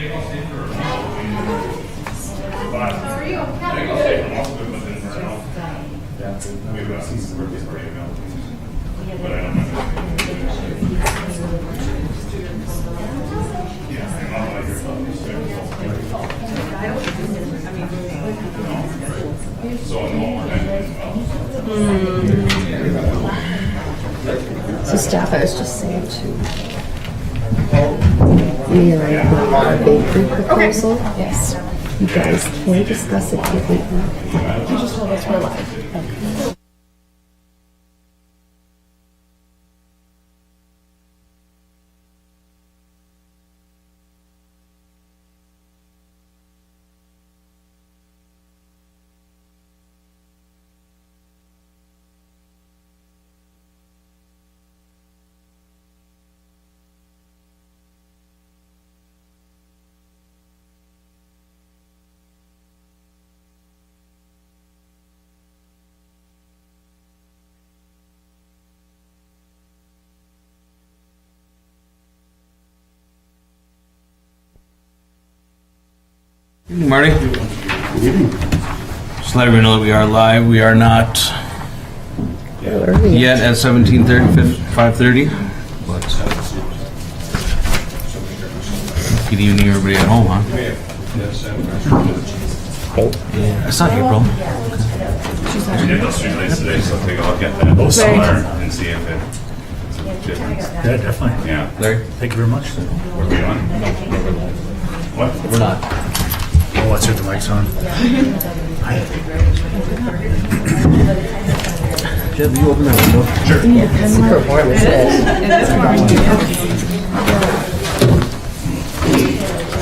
So staff, I was just saying too. We are on a bakery proposal. Yes. You guys can discuss it with me. You just told us we're live. Marty? Just let everyone know that we are live. We are not yet at 17:30, 5:30. But good evening, everybody at home, huh? Yeah, it's not April. We did those streetlights today, so take a look at that somewhere and see if it's a difference. Yeah, definitely. Yeah. Larry? Thank you very much. Were we on? What? We're not. Oh, let's hit the mics on. Jeb, you open that window? Sure. Super warm, isn't it?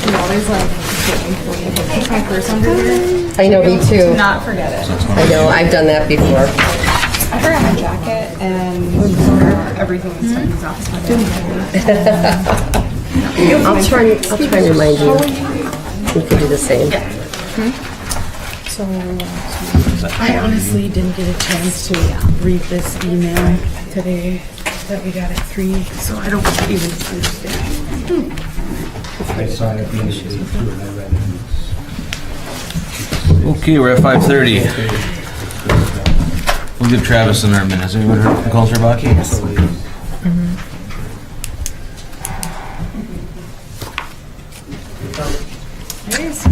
I'm always like waiting for you to put my purse under there. I know, me Do too. not forget it. I know, I've done that before. I forgot my jacket and everything was in his office. I'll try and remind you. You can do the same. So, I honestly didn't get a chance to read this email today that we got at 3, so I don't even understand. I saw it initially too, and I read it. Okay, we're at 5:30. We'll give Travis in our minutes. Anyone heard from Counselor Baki? Yes.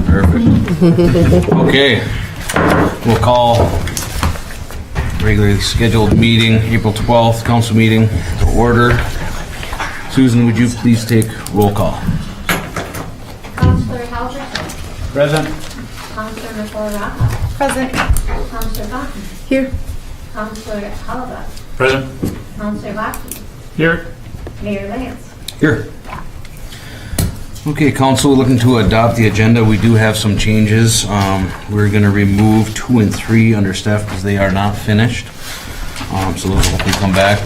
Perfect. Okay, we'll call regularly scheduled meeting, April 12th, council meeting to order. Susan, would you please take roll call? Counselor Halverson. Present. Counselor McCullough. present. Counselor Button. Here. Counselor Halibut. Present. Counselor Baki. Here. Mayor Lance. Here. Okay, council, we're looking to adopt the agenda. We do have some changes. We're gonna remove 2 and 3 under staff because they are not finished. So those will hopefully come back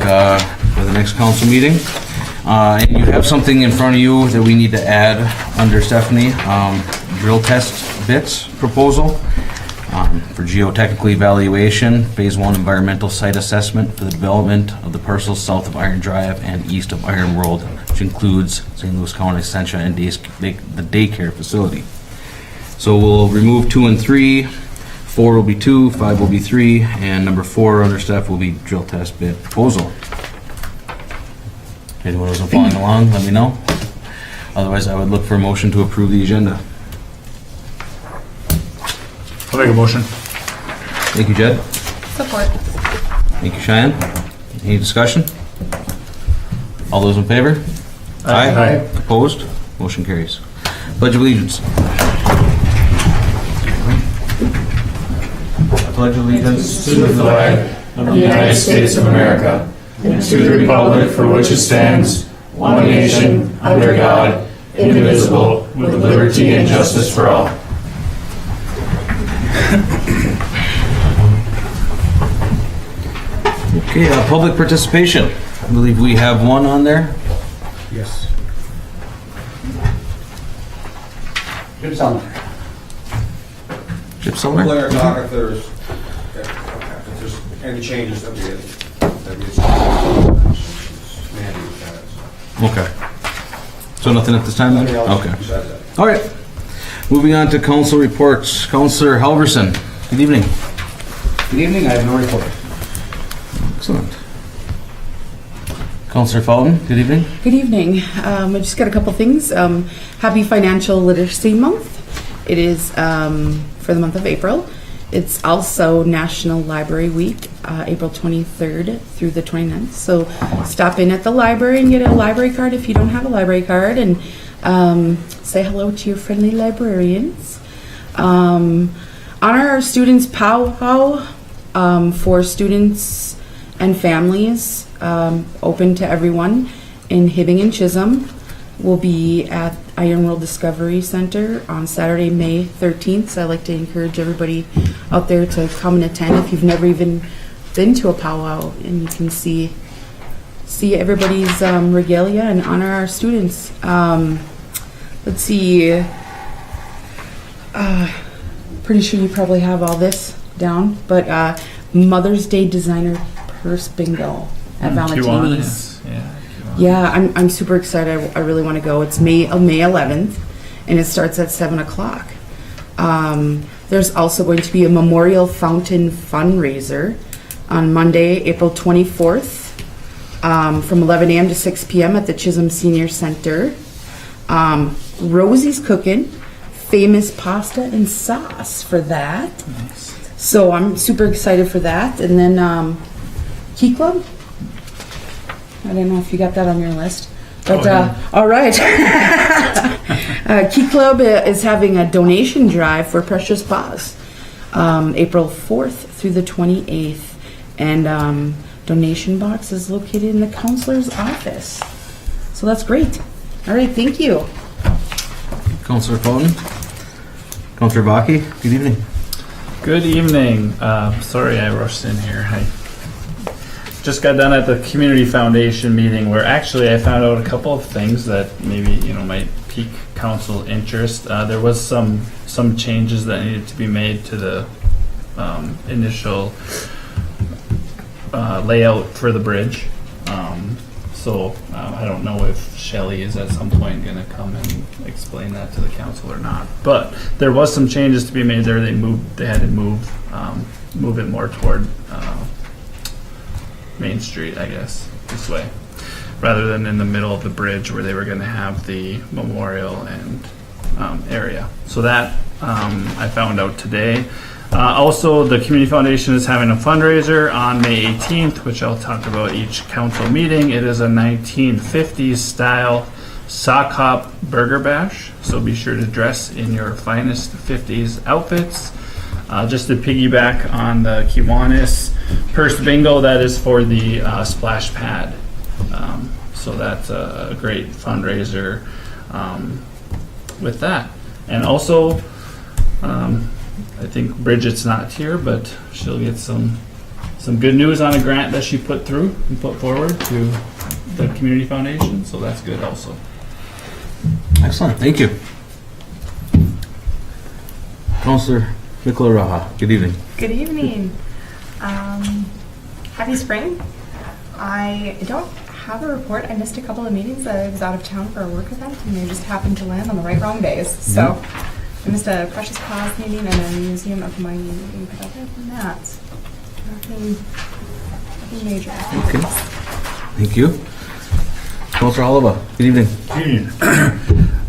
for the next council meeting. And you have something in front of you that we need to add under Stephanie, drill test bits proposal for geotechnical evaluation, phase 1 environmental site assessment for the development of the parcels south of Iron Drive and east of Iron World, which includes St. Louis County Extension and the daycare facility. So we'll remove 2 and 3, 4 will be 2, 5 will be 3, and number 4 under staff will be drill test bit proposal. Anyone who's following along, let me know. Otherwise, I would look for a motion to approve the agenda. I'll make a motion. Thank you, Jed. Support. Thank you, Cheyenne. Any discussion? All those in favor? Aye. Opposed? Motion carries. Pledge of allegiance. I pledge allegiance to the flag of the United States of America and to the republic for which it stands, one nation, under God, indivisible, with liberty and justice for all. Okay, public participation. I believe we have one on there. Yes. Chip Sumner. Chip Sumner? Blair, talk if there's any changes that we get. Okay. So nothing at this time then? Nothing else Okay. besides that. All right. Moving on to council reports. Councilor Halverson, good evening. Good evening, I have no report. Excellent. Councilor Fountain, good evening. Good evening. I just got a couple things. Happy Financial Literacy Month. It is for the month of April. It's also National Library Week, April 23rd through the 29th. So stop in at the library and get a library card if you don't have a library card, and say hello to your friendly librarians. Honor our students' powwow for students and families, open to everyone in Hibbing and Chisholm. Will be at Iron World Discovery Center on Saturday, May 13th. So I'd like to encourage everybody out there to come and attend if you've never even been to a powwow, and you can see everybody's regalia and honor our students. Let's see. Pretty sure you probably have all this down, but Mother's Day designer purse bingo at Valentini's. Yeah, I'm super excited. I really want to go. It's May 11th, and it starts at 7 o'clock. There's also going to be a memorial fountain fundraiser on Monday, April 24th, from 11 a.m. to 6 p.m. at the Chisholm Senior Center. Rosie's cooking famous pasta and sauce for that. Nice. So I'm super excited for that. And then Key Club. I don't know if you got that on your list. But all right. Key Club is having a donation drive for Precious Paws, April 4th through the 28th. And donation box is located in the counselor's office. So that's great. All right, thank you. Councilor Fountain. Councilor Baki, good evening. Good evening. Sorry I rushed in here. I just got done at the Community Foundation meeting where actually I found out a couple of things that maybe might pique council interest. There was some changes that needed to be made to the initial layout for the bridge. So I don't know if Shelley is at some point going to come and explain that to the council or not. But there was some changes to be made there. They had to move it more toward Main Street, I guess, this way, rather than in the middle of the bridge where they were going to have the memorial and area. So that I found out today. Also, the Community Foundation is having a fundraiser on May 18th, which I'll talk about each council meeting. It is a 1950s style sock hop burger bash, so be sure to dress in your finest 50s outfits. Just to piggyback on the Kiwanis purse bingo, that is for the splash pad. So that's a great fundraiser with that. And also, I think Bridget's not here, but she'll get some good news on a grant that she put through and put forward to the Community Foundation, so that's good also. Excellent, thank you. Councilor Nicola Raha, good evening. Good evening. Happy spring. I don't have a report. I missed a couple of meetings. I was out of town for a work event, and they just happened to land on the wrong days. So I missed a Precious Paws meeting and a Museum of Mining meeting, but other than that, nothing major. Okay, thank you. Councilor Oliva, good evening.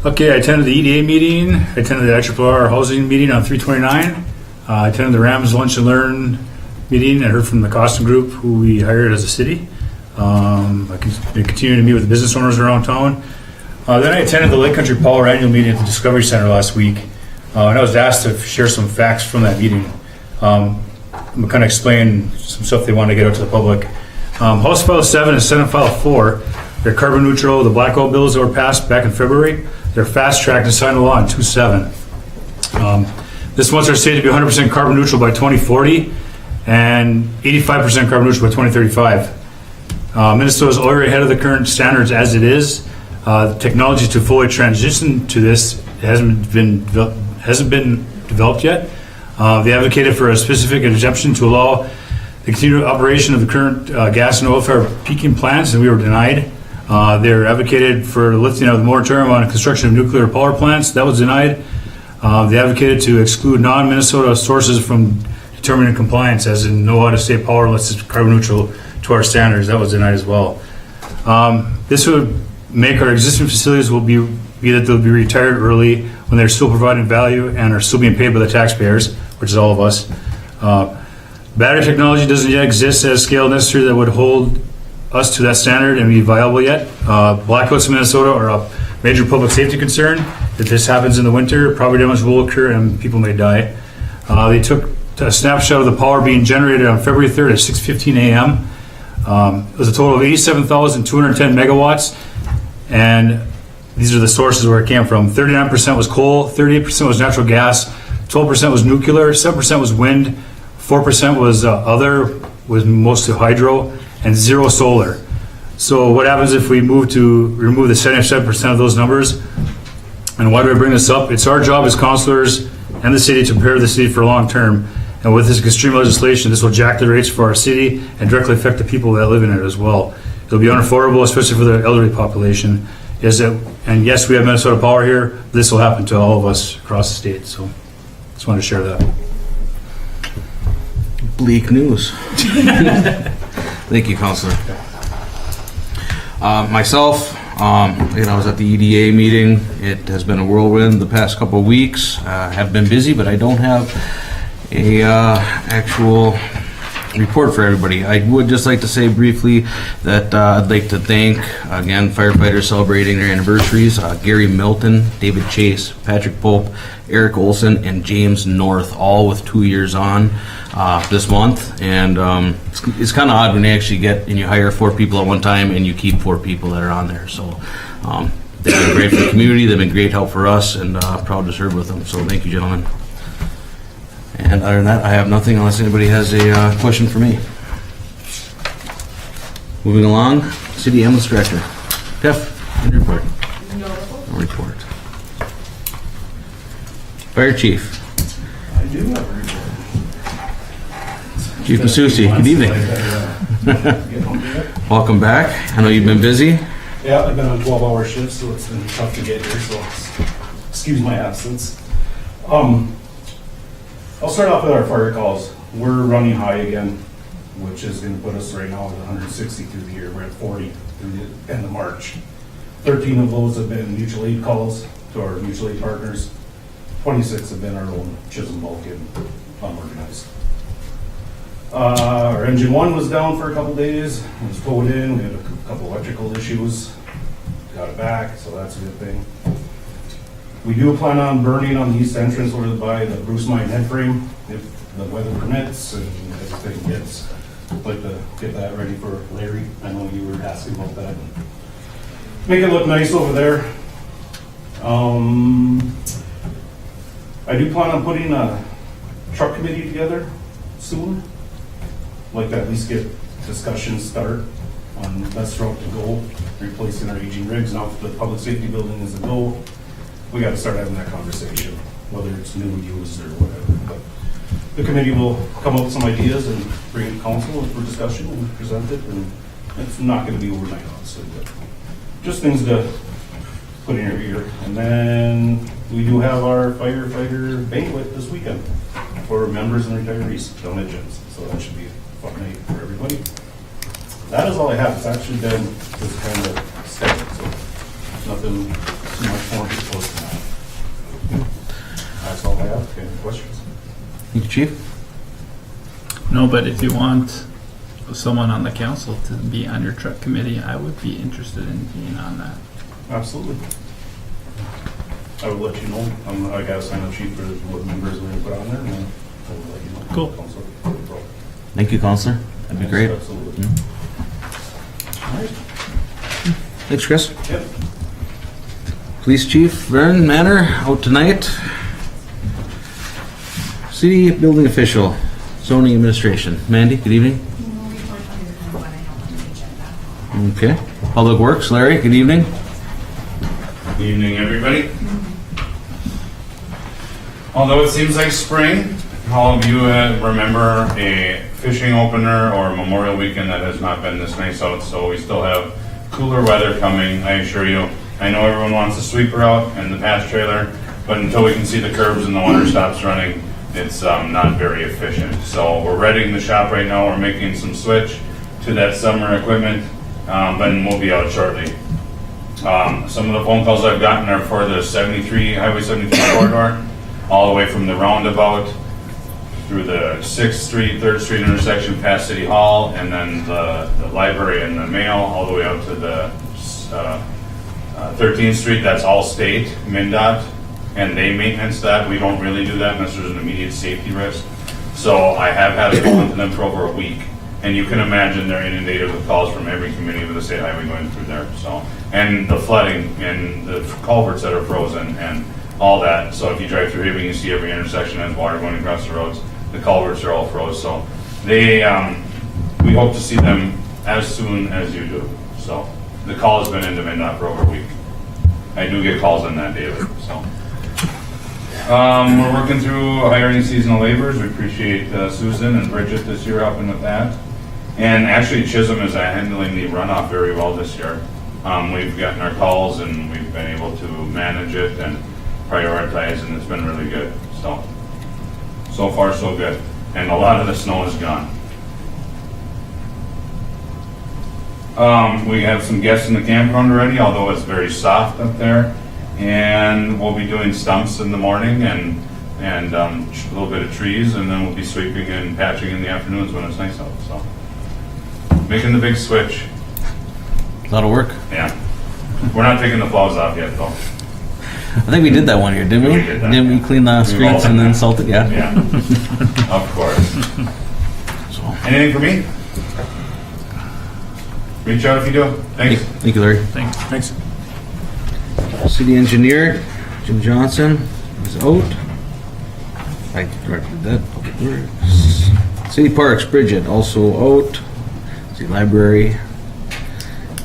Okay, I attended the EDA meeting. I attended the IRRR housing meeting on 329. I attended the Rams Lunch and Learn meeting. I heard from the Costin Group, who we hired as a city. I continue to meet with the business owners around town. Then I attended the Lake Country Power annual meeting at the Discovery Center last week. And I was asked to share some facts from that meeting. I'm going to kind of explain some stuff they want to get out to the public. House File 7 and Senate File 4, they're carbon neutral. The blackout bills that were passed back in February, they're fast-tracked and signed a law in 2/7. This wants our state to be 100% carbon neutral by 2040 and 85% carbon neutral by 2035. Minnesota is already ahead of the current standards as it is. The technology to fully transition to this hasn't been developed yet. They advocated for a specific exemption to allow the continued operation of the current gas and oil-fired peaking plants, and we were denied. They're advocated for lifting of the moratorium on construction of nuclear power plants. That was denied. They advocated to exclude non-Minnesota sources from determining compliance, as in no out-of-state power unless it's carbon neutral to our standards. That was denied as well. This would make our existing facilities will be that they'll be retired early when they're still providing value and are still being paid by the taxpayers, which is all of us. Battery technology doesn't yet exist at a scale necessary that would hold us to that standard and be viable yet. Blackouts in Minnesota are a major public safety concern. If this happens in the winter, property damage will occur and people may die. They took a snapshot of the power being generated on February 3rd at 6:15 a.m. It was a total of 87,210 megawatts, and these are the sources where it came from. 39% was coal, 38% was natural gas, 12% was nuclear, 7% was wind, 4% was other, was mostly hydro, and 0 solar. So what happens if we remove the 77% of those numbers? And why do I bring this up? It's our job as councilors and the city to prepare the city for long term. And with this extreme legislation, this will jack the rates for our city and directly affect the people that live in it as well. It'll be unaffordable, especially for the elderly population. And yes, we have Minnesota Power here. This will happen to all of us across the state. So just wanted to share that. Bleak news. Thank you, Councilor. Myself, I was at the EDA meeting. It has been a whirlwind the past couple of weeks. Have been busy, but I don't have a actual report for everybody. I would just like to say briefly that I'd like to thank, again, firefighters celebrating their anniversaries, Gary Milton, David Chase, Patrick Pope, Eric Olson, and James North, all with 2 years on this month. And it's kind of odd when you actually you hire 4 people at one time and you keep 4 people that are on there. So they've been great for the community, they've been great help for us, and proud to serve with them. So thank you, gentlemen. And other than that, I have nothing unless anybody has a question for me. Moving along, City Ambulance Director. Jeff, your report. No report. Fire Chief. I do have a report. Chief Masucci, good evening. Welcome back. I know you've been busy. Yeah, I've been on 12-hour shifts, so it's been tough to get here, so excuse my absence. I'll start off with our fire calls. We're running high again, which is going to put us right now at 160 through the year. We're at 40 through the end of March. 13 of those have been mutual aid calls to our mutual aid partners. 26 have been our own Chisholm bulk and unorganized. Our engine 1 was down for a couple days. It was towed in. We had a couple electrical issues. Got it back, so that's a good thing. We do plan on burning on the east entrance over by the Bruce Mine head frame if the weather permits and everything gets. I'd like to get that ready for Larry. I know you were asking about that. Make it look nice over there. I do plan on putting a truck committee together soon. I'd like to at least get discussions start on best route to go, replacing our aging rigs. Now if the public safety building is a go, we got to start having that conversation, whether it's new, used, or whatever. But the committee will come up with some ideas and bring it to council for discussion and present it. And it's not going to be overnight, obviously, but just things to put in your ear. And then we do have our firefighter banquet this weekend for members and retirees down at Jim's. So that should be a fun night for everybody. That is all I have. It's actually been just kind of steady, so nothing too much more to post than that. That's all I have. Any questions? Thank you, Chief. No, but if you want someone on the council to be on your truck committee, I would be interested in being on that. Absolutely. I will let you know. I got to sign up sheet for what members we're going to put on there, and then I will let you know. Cool. Council. Thank you, Counselor. That'd be great. Absolutely. All right. Thanks, Chris. Yep. Police Chief Vern Manor out tonight. City Building Official, Zoning Administration. Mandy, good evening. Okay. Public Works, Larry, good evening. Good evening, everybody. Although it seems like spring, all of you remember a fishing opener or Memorial Weekend that has not been this nice out, so we still have cooler weather coming, I assure you. I know everyone wants the sweeper out and the patch trailer, but until we can see the curbs and the water stops running, it's not very efficient. So we're readying the shop right now. We're making some switch to that summer equipment, but we'll be out shortly. Some of the phone calls I've gotten are for the Highway 73 corridor, all the way from the roundabout through the 6th Street, 3rd Street intersection past City Hall, and then the library and the mail, all the way up to the 13th Street. That's all state, MnDOT, and they maintenance that. We don't really do that unless there's an immediate safety risk. So I have had a call into them for over a week, and you can imagine they're inundated with calls from every community with the state highway going through there. So, and the flooding and the culverts that are frozen and all that. So if you drive through here, you see every intersection has water going across the roads. The culverts are all froze. So they, we hope to see them as soon as you do. So the call has been into MnDOT for over a week. I do get calls on that daily. So we're working through hiring seasonal laborers. We appreciate Susan and Bridget this year helping with that. And actually Chisholm is handling the runoff very well this year. We've gotten our calls and we've been able to manage it and prioritize, and it's been really good. So far so good. And a lot of the snow is gone. We have some guests in the campground already, although it's very soft up there. And we'll be doing stumps in the morning and a little bit of trees, and then we'll be sweeping and patching in the afternoons when it's nice out. So making the big switch. That'll work. Yeah. We're not taking the plows off yet though. I think we did that one year, didn't we? We did that, Didn't we yeah. clean the streets and then salt it? Yeah. Yeah. Of course. So, Anything for me? Reach out if you do. Thanks. thank you, Larry. Thanks. City engineer, Jim Johnson, is out. I corrected that. Public Works. City Parks, Bridget, also out. City Library.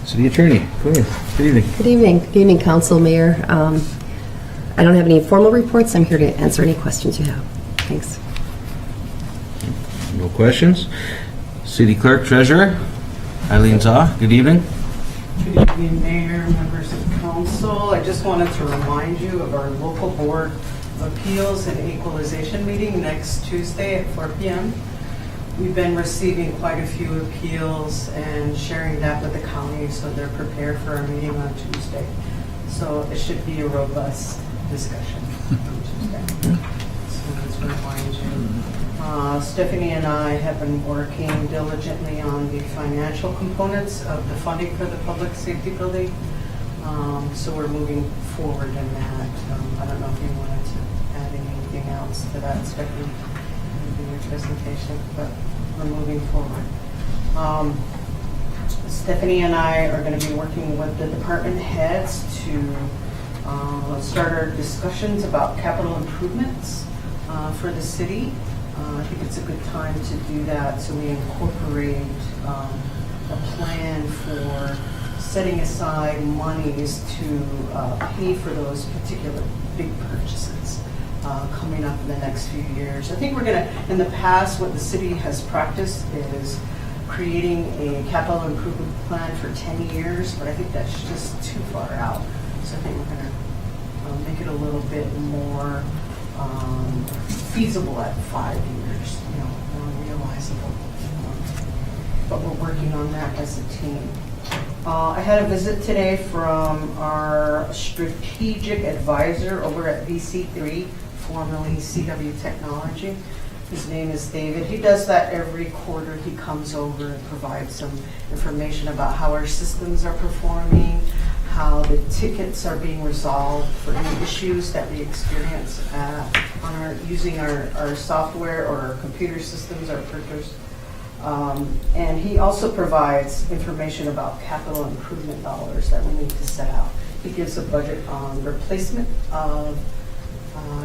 City Attorney, go ahead. Good evening. Good evening. Good evening, Council, Mayor. I don't have any formal reports. I'm here to answer any questions you have. Thanks. No questions. City Clerk, Treasurer, Eileen Zaw, good evening. Good evening, Mayor, members of council. I just wanted to remind you of our local board of appeals and equalization meeting next Tuesday at 4 p.m. We've been receiving quite a few appeals and sharing that with the county so they're prepared for our meeting on Tuesday. So it should be a robust discussion on Tuesday. So let's remind you. Stephanie and I have been working diligently on the financial components of the funding for the public safety building. So we're moving forward in that. I don't know if you wanted to add anything else to that, Stephanie, in your presentation, but we're moving forward. Stephanie and I are going to be working with the department heads to start our discussions about capital improvements for the city. I think it's a good time to do that, so we incorporate a plan for setting aside monies to pay for those particular big purchases coming up in the next few years. I think we're going to, in the past, what the city has practiced is creating a capital improvement plan for 10 years, but I think that's just too far out. So I think we're going to make it a little bit more feasible at 5 years, more realizable. But we're working on that as a team. I had a visit today from our strategic advisor over at VC3, formerly CW Technology. His name is David. He does that every quarter. He comes over and provides some information about how our systems are performing, how the tickets are being resolved for any issues that we experience using our software or our computer systems, our printers. And he also provides information about capital improvement dollars that we need to set out. He gives a budget on replacement of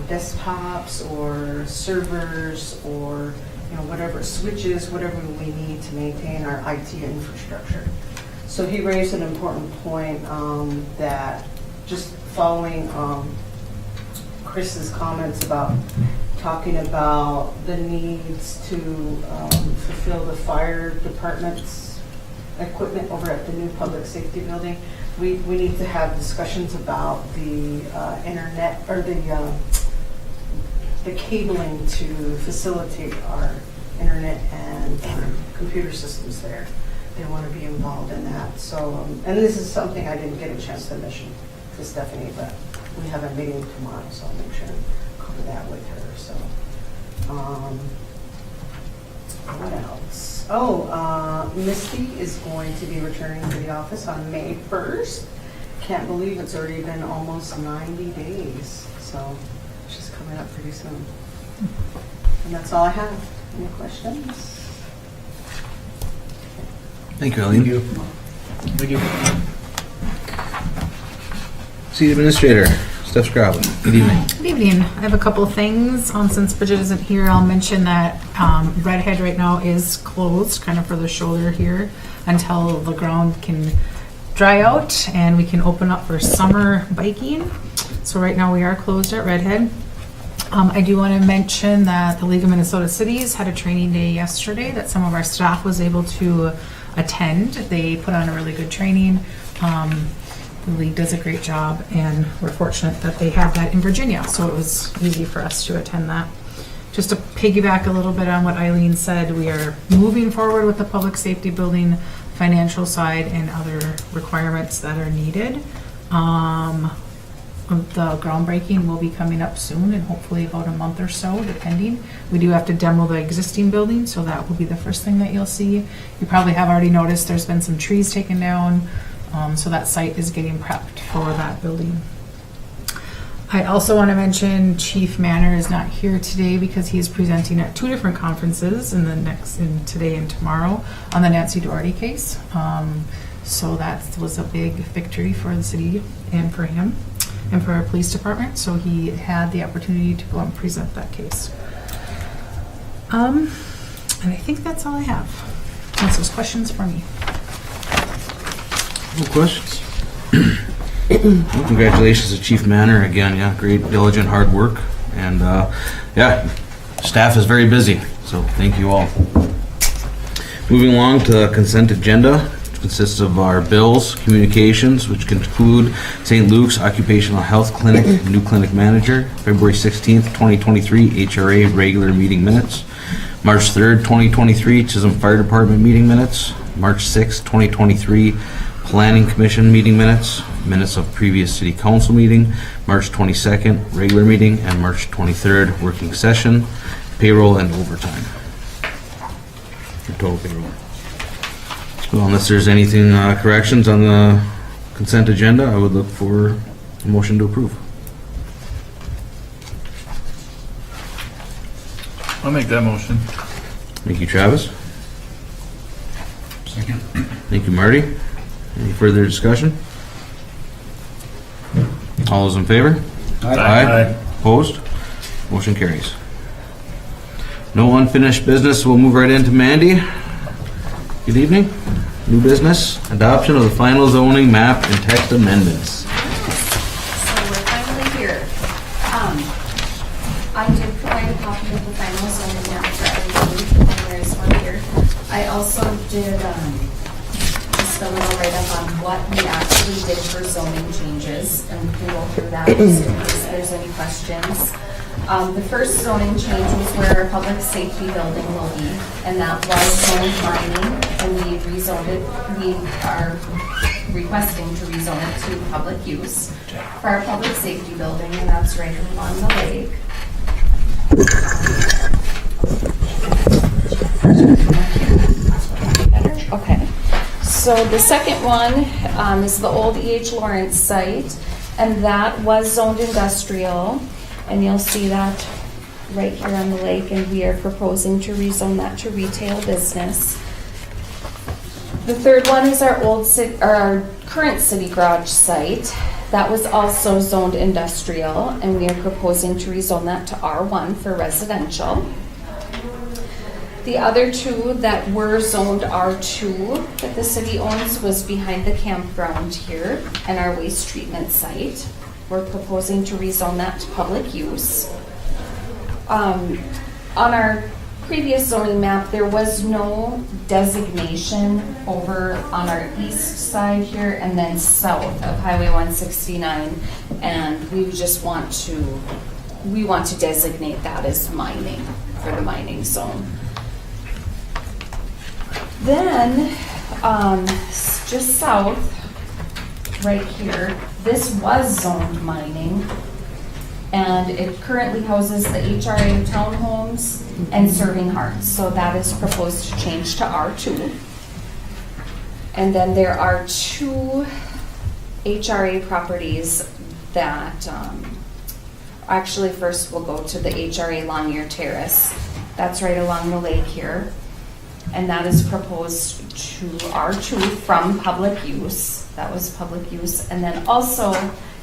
desktops or servers or whatever switches, whatever we need to maintain our IT infrastructure. So he raised an important point that just following Chris's comments about talking about the needs to fulfill the fire department's equipment over at the new public safety building. We need to have discussions about the internet, or the cabling to facilitate our internet and computer systems there. They want to be involved in that. So, and this is something I didn't get a chance to mention to Stephanie, but we have a meeting tomorrow, so I'll make sure to cover that with her. So, what else? Oh, Misty is going to be returning to the office on May 1st. Can't believe it's already been almost 90 days. So she's coming up pretty soon. And that's all I have. Any questions? Thank you, Eileen. Thank you. City Administrator, Steph Scrabble. Good evening. Good evening. I have a couple of things. Since Bridget isn't here, I'll mention that Redhead right now is closed, kind of for the shoulder here, until the ground can dry out and we can open up for summer biking. So right now we are closed at Redhead. I do want to mention that the League of Minnesota Cities had a training day yesterday that some of our staff was able to attend. They put on a really good training. The league does a great job, and we're fortunate that they had that in Virginia, so it was easy for us to attend that. Just to piggyback a little bit on what Eileen said, we are moving forward with the public safety building financial side and other requirements that are needed. The groundbreaking will be coming up soon, and hopefully about a month or so, depending. We do have to demo the existing building, so that will be the first thing that you'll see. You probably have already noticed there's been some trees taken down. So that site is getting prepped for that building. I also want to mention Chief Manor is not here today because he is presenting at two different conferences in today and tomorrow on the Nancy Doherty case. So that was a big victory for the city and for him and for our police department. So he had the opportunity to go and present that case. And I think that's all I have. Unless there's questions for me. No questions. Well, congratulations to Chief Manor again. Yeah, great, diligent, hard work, and yeah, staff is very busy. So thank you all. Moving along to consent agenda, which consists of our bills, communications, which conclude St. Luke's Occupational Health Clinic new clinic manager, February 16th, 2023 HRA regular meeting minutes, March 3rd, 2023 Chisholm Fire Department meeting minutes, March 6th, 2023 Planning Commission meeting minutes, minutes of previous City Council meeting, March 22nd, regular meeting, and March 23rd, working session, payroll and overtime. Your total payroll. Well, unless there's anything, corrections on the consent agenda, I would look for a motion to approve. I'll make that motion. Thank you, Travis. Second. Thank you, Marty. Any further discussion? All those in favor? Aye. Opposed? Motion carries. No unfinished business. We'll move right into Mandy. Good evening. New business, adoption of the final zoning map and text amendments. So we're finally here. I did provide a copy of the final zoning map for everybody, and there's one here. I also did just a little write-up on what we actually did for zoning changes, and we can go through that just in case there's any questions. The first zoning change was where our public safety building will be, and that was zone mining, and we rezoned it. We are requesting to rezone it to public use for our public safety building, and that's right along the lake. Okay, so the second one is the old E.H. Lawrence site, and that was zoned industrial. And you'll see that right here on the lake, and we are proposing to rezone that to retail business. The third one is our our current city garage site. That was also zoned industrial, and we are proposing to rezone that to R1 for residential. The other two that were zoned R2 that the city owns was behind the campground here and our waste treatment site. We're proposing to rezone that to public use. On our previous zoning map, there was no designation over on our east side here and then south of Highway 169. And we just want to designate that as mining, for the mining zone. Then, just south, right here, this was zoned mining. And it currently houses the HRA townhomes and Serving Hearts. So that is proposed to change to R2. And then there are 2 HRA properties that, actually first we'll go to the HRA Longyear Terrace. That's right along the lake here. And that is proposed to R2 from public use. That was public use. And then also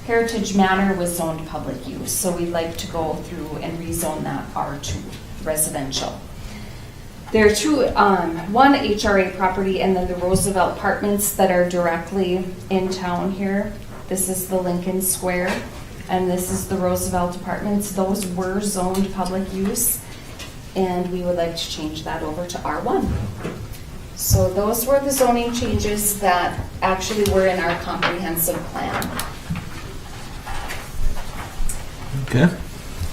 Heritage Manor was zoned public use. So we'd like to go through and rezone that R2 residential. There are 2, one HRA property and then the Roosevelt Apartments that are directly in town here. This is the Lincoln Square and this is the Roosevelt Apartments. Those were zoned public use and we would like to change that over to R1. So those were the zoning changes that actually were in our comprehensive plan. Okay.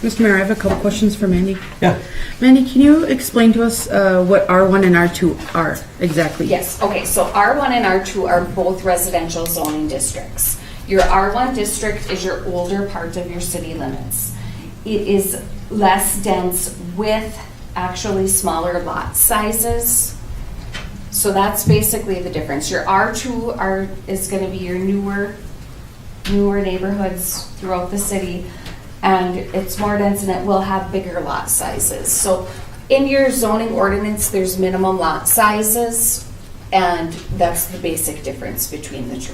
Mr. Mayor, I have a couple questions for Mandy. Yeah. Mandy, can you explain to us what R1 and R2 are exactly? Yes, okay, so R1 and R2 are both residential zoning districts. Your R1 district is your older part of your city limits. It is less dense with actually smaller lot sizes. So that's basically the difference. Your R2 is going to be your newer neighborhoods throughout the city. And it's more dense and it will have bigger lot sizes. So in your zoning ordinance, there's minimum lot sizes, and that's the basic difference between the 2.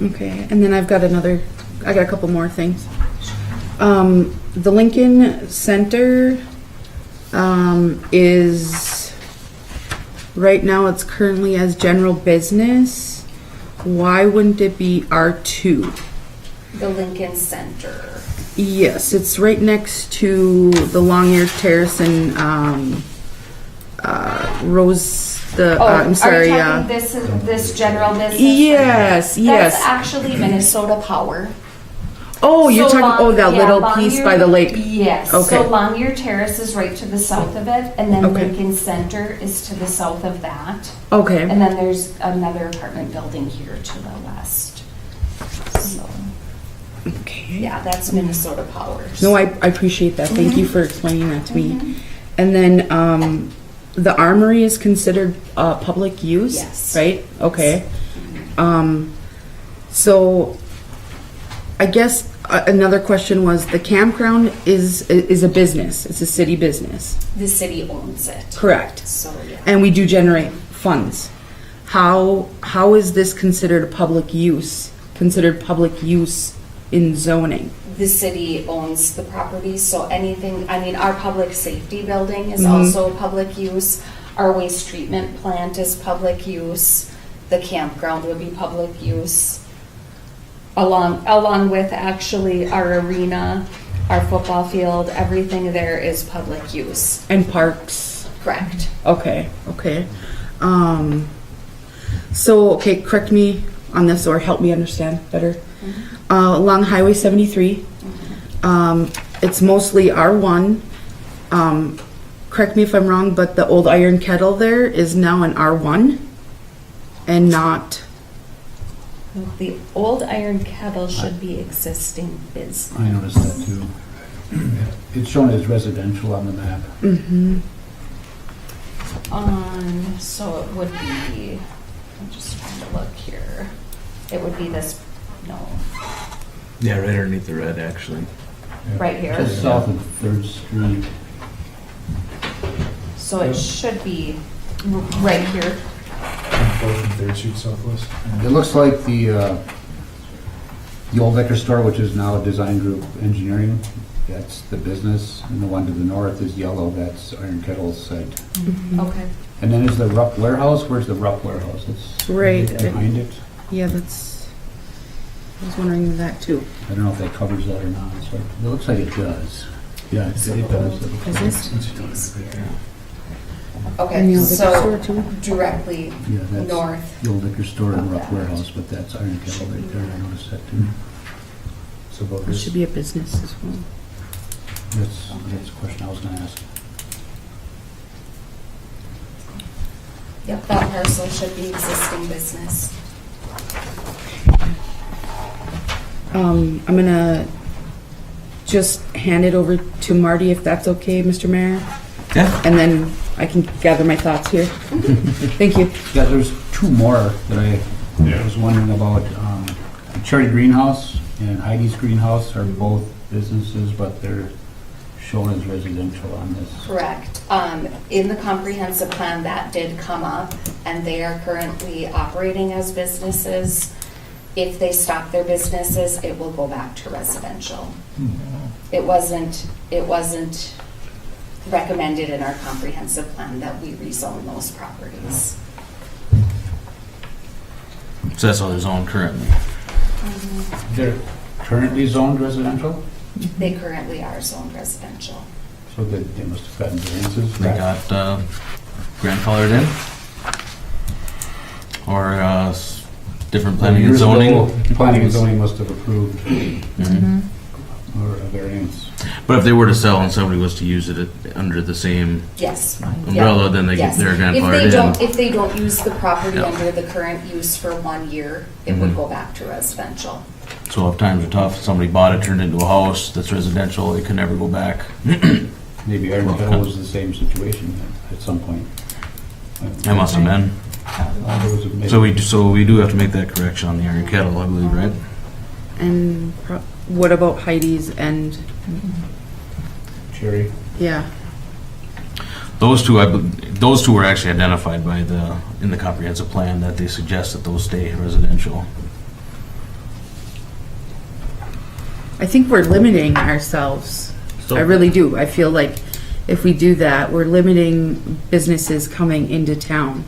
Okay, and then I got a couple more things. The Lincoln Center is, right now it's currently as general business. Why wouldn't it be R2? The Lincoln Center. Yes, it's right next to the Longyear Terrace and Rose. I'm sorry. Are you talking this general business? Yes, yes. That's actually Minnesota Power. Oh, you're talking. That little piece Longyear, by the lake. Yes. Okay. So Longyear Terrace is right to the south of it, and then Okay. Lincoln Center is to the south of that. Okay. And then there's another apartment building here to the west. So. Okay. Yeah, that's Minnesota Power. No, I appreciate that. Thank you for explaining that to me. And then the armory is considered public use, Yes. right? Okay. So I guess another question was the campground is a business. It's a city business. The city owns it. Correct. So yeah. And we do generate funds. How is this considered public use? Considered public use in zoning? The city owns the property, so anything, our public safety building is also public use. Our waste treatment plant is public use. The campground would be public use. Along with actually our arena, our football field, everything there is public use. And parks? Correct. Okay. Okay, correct me on this or help me understand better. Along Highway 73, it's mostly R1. Correct me if I'm wrong, but the old iron kettle there is now an R1 and not... The old iron kettle should be existing business. I noticed that too. It's shown as residential on the map. So it would be, I'm just trying to look here. It would be this, no, Yeah, right underneath the red, actually. right here. Just south of 3rd Street. So it should be right here. 4th and 3rd Street Southwest. It looks like the old liquor store, which is now Design Group Engineering, that's the business, and the one to the north is yellow, that's Iron Kettle's site. Okay. And then is the Rupp Warehouse, where's the Rupp Warehouse? It's Right. behind it. Yeah, that's... I was wondering that too. I don't know if that covers that or not, so it looks like it does. Yeah, it does. Business? And Okay, the old liquor so store too? directly Yeah, that's north. the old liquor store and rough warehouse, but that's Iron Kettle right there, I noticed that too. So about It this, should be a business as well. That's a question I was gonna ask. Yep, that parcel should be existing business. I'm gonna just hand it over to Marty if that's okay, Mr. Mayor, Yeah. and then I can gather my thoughts here. Thank you. Yeah, there's two more that I was wondering about. Cherry Greenhouse and Heidi's Greenhouse are both businesses, but they're shown as residential on this. Correct. In the comprehensive plan, that did come up, and they are currently operating as businesses. If they stop their businesses, it will go back to residential. It wasn't recommended in our comprehensive plan that we rezone those properties. So that's how they're zoned currently. They're currently zoned residential, They currently are zoned residential. so they must have gotten variances. They got grandfathered in? Or different planning and Years ago, zoning? Planning and zoning must have approved Mhm. or a variance. But if they were to sell and somebody was to use it under the same Yes. umbrella, then they get Yes. their If they grandfathered don't, in. if they don't use the property Yeah. under the current use for 1 year, it would go back to residential. So if times are tough, somebody bought it, turned it into a house that's residential, it can never go back. Maybe Iron Kettle was the same situation at some point. That must have been. There was a- So we do have to make that correction on the Iron Kettle, I believe, right? And what about Heidi's and, Cherry. yeah, Those two were actually identified by in the comprehensive plan that they suggest that those stay residential. I think we're limiting ourselves. I really do. I feel like if we do that, we're limiting businesses coming into town.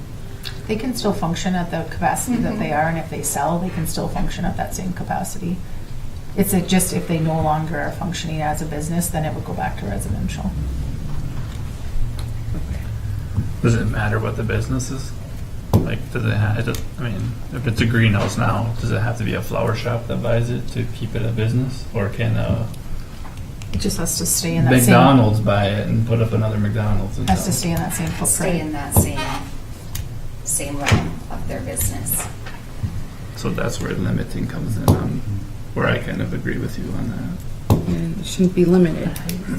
They can still function at the capacity that they are, and if they sell, they can still function at that same capacity. It's just if they no longer are functioning as a business, then it would go back to residential. Does it matter what the business is? Like, does it I mean, if it's a greenhouse now, does it have to be a flower shop that buys it to keep it a business? Or can It just has to stay in that same. McDonald's buy it and put up another McDonald's? in Has to town? stay in that same Stay footprint. in that same realm of their business. So that's where limiting comes in, where I kind of agree with you on that. And it shouldn't be limited,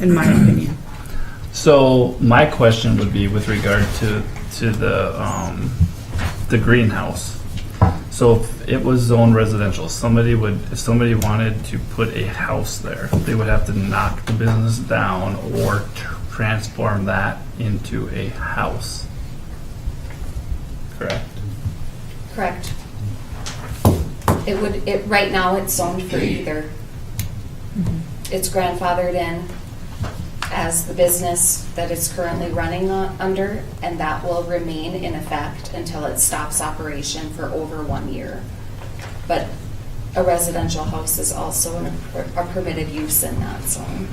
in my opinion. So my question would be with regard to the greenhouse. So if it was zoned residential, if somebody wanted to put a house there, they would have to knock the business down or transform that into a house. Correct? Correct. Right now, it's zoned for either. It's grandfathered in as the business that it's currently running under, and that will remain in effect until it stops operation for over 1 year. But a residential house is also a permitted use in that zone.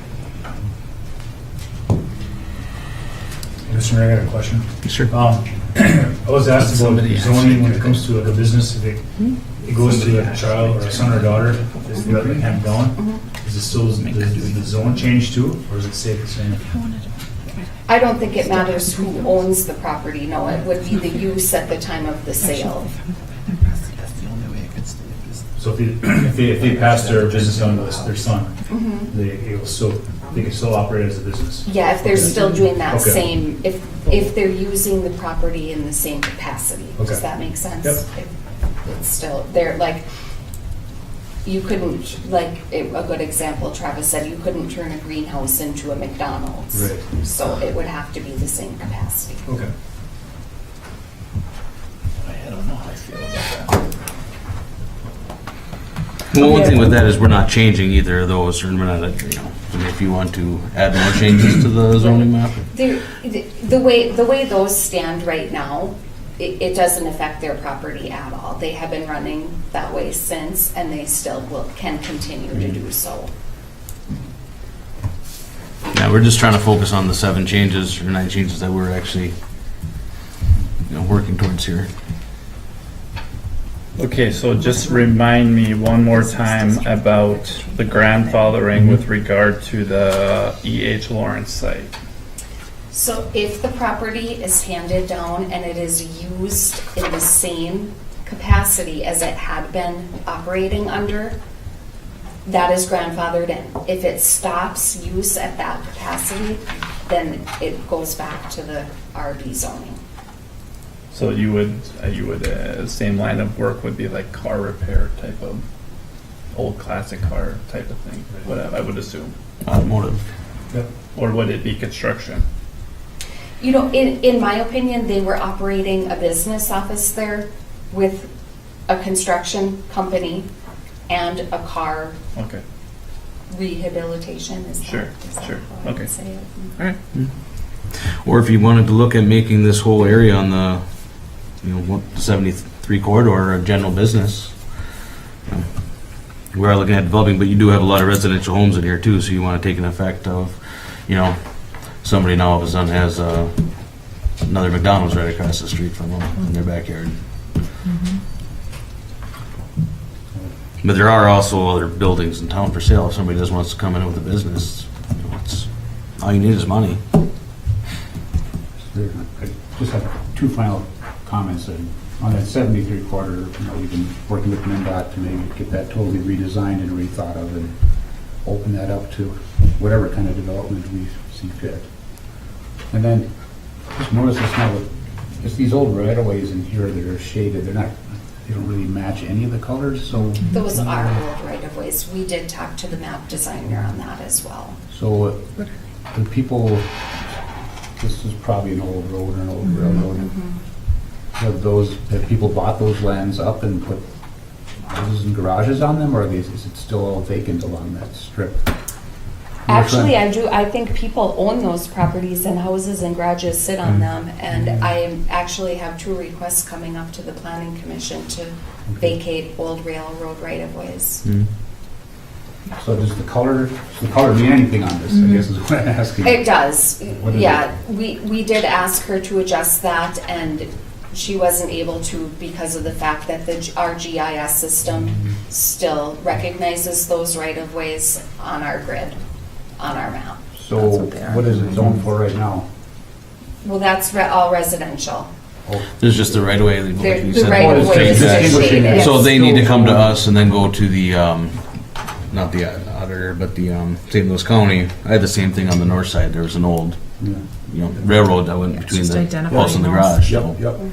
Mr. Mayor, I got a question. Sure. I was asked about Somebody zoning when it comes to like a business, if it goes to a child or a son or daughter, if they let them hand down, is it still, does the zone change too, or does it stay the same? I don't think it matters who owns the property, no, it would be the use at the time of the sale. So if they pass their business on to their son, Mhm. they can still operate as a business? Yeah, if they're still doing that Okay. same, if they're using the property in the same capacity. Does Okay. that make sense? Yep. It's still, they're like, you couldn't, like, a good example, Travis said, you couldn't turn a greenhouse into a McDonald's. Right. So it would have to be the same capacity. Okay. I don't know how I feel about that. Well, one thing with that is we're not changing either of those, or we're not, I mean, if you want to add more changes to the zoning map. The way those stand right now, it doesn't affect their property at all. They have been running that way since, and they still can continue to do so. Yeah, we're just trying to focus on the 7 changes or 9 changes that we're actually, working towards here. Okay, so just remind me one more time about the grandfathering with regard to the E.H. Lawrence site. So if the property is handed down and it is used in the same capacity as it had been operating under, that is grandfathered in. If it stops use at that capacity, then it goes back to the RB zoning. So you would, same line of work would be like car repair type of, old classic car type of thing, what I would assume. Automotive. Or would it be construction? In my opinion, they were operating a business office there with a construction company and a car Okay, rehabilitation. Is Sure, that sure, how I would okay. say it? all right. Or if you wanted to look at making this whole area on the, 73 corridor a general business. We are looking at developing, but you do have a lot of residential homes in here too, so you want to take an effect of, somebody now all of a sudden has another McDonald's right across the street from them in their backyard. But there are also other buildings in town for sale. If somebody just wants to come in with a business, all you need is money. I just have 2 final comments. On that 73 quarter, we've been working with MnDOT to maybe get that totally redesigned and rethought of and open that up to whatever kind of development we see fit. And then just notice this now, it's these old right-of-ways in here that are shaded. They don't really match any of the colors, so. Those are old right-of-ways. We did talk to the map designer on that as well. So the people, this is probably an old road or an old railroad. Have people bought those lands up and put houses and garages on them, or is it still all vacant along that strip? Actually, I think people own those properties and houses and garages sit on them. And I actually have 2 requests coming up to the Planning Commission to vacate old railroad right-of-ways. So does the color mean anything on this, I guess is what I'm asking. It does, What is yeah. We did ask her to adjust that, and she wasn't able to because of the fact that our GIS system still recognizes those right-of-ways on our grid, on our map. So what is it zoned for right now? Well, that's all residential. There's just the right of way. The right-of-way is shaded. So they need to come to us and then go to the, not the auditor, but the St. Louis County. I had the same thing on the north side. There was an old, railroad that went between just the identifying house and the those. garage. Yep.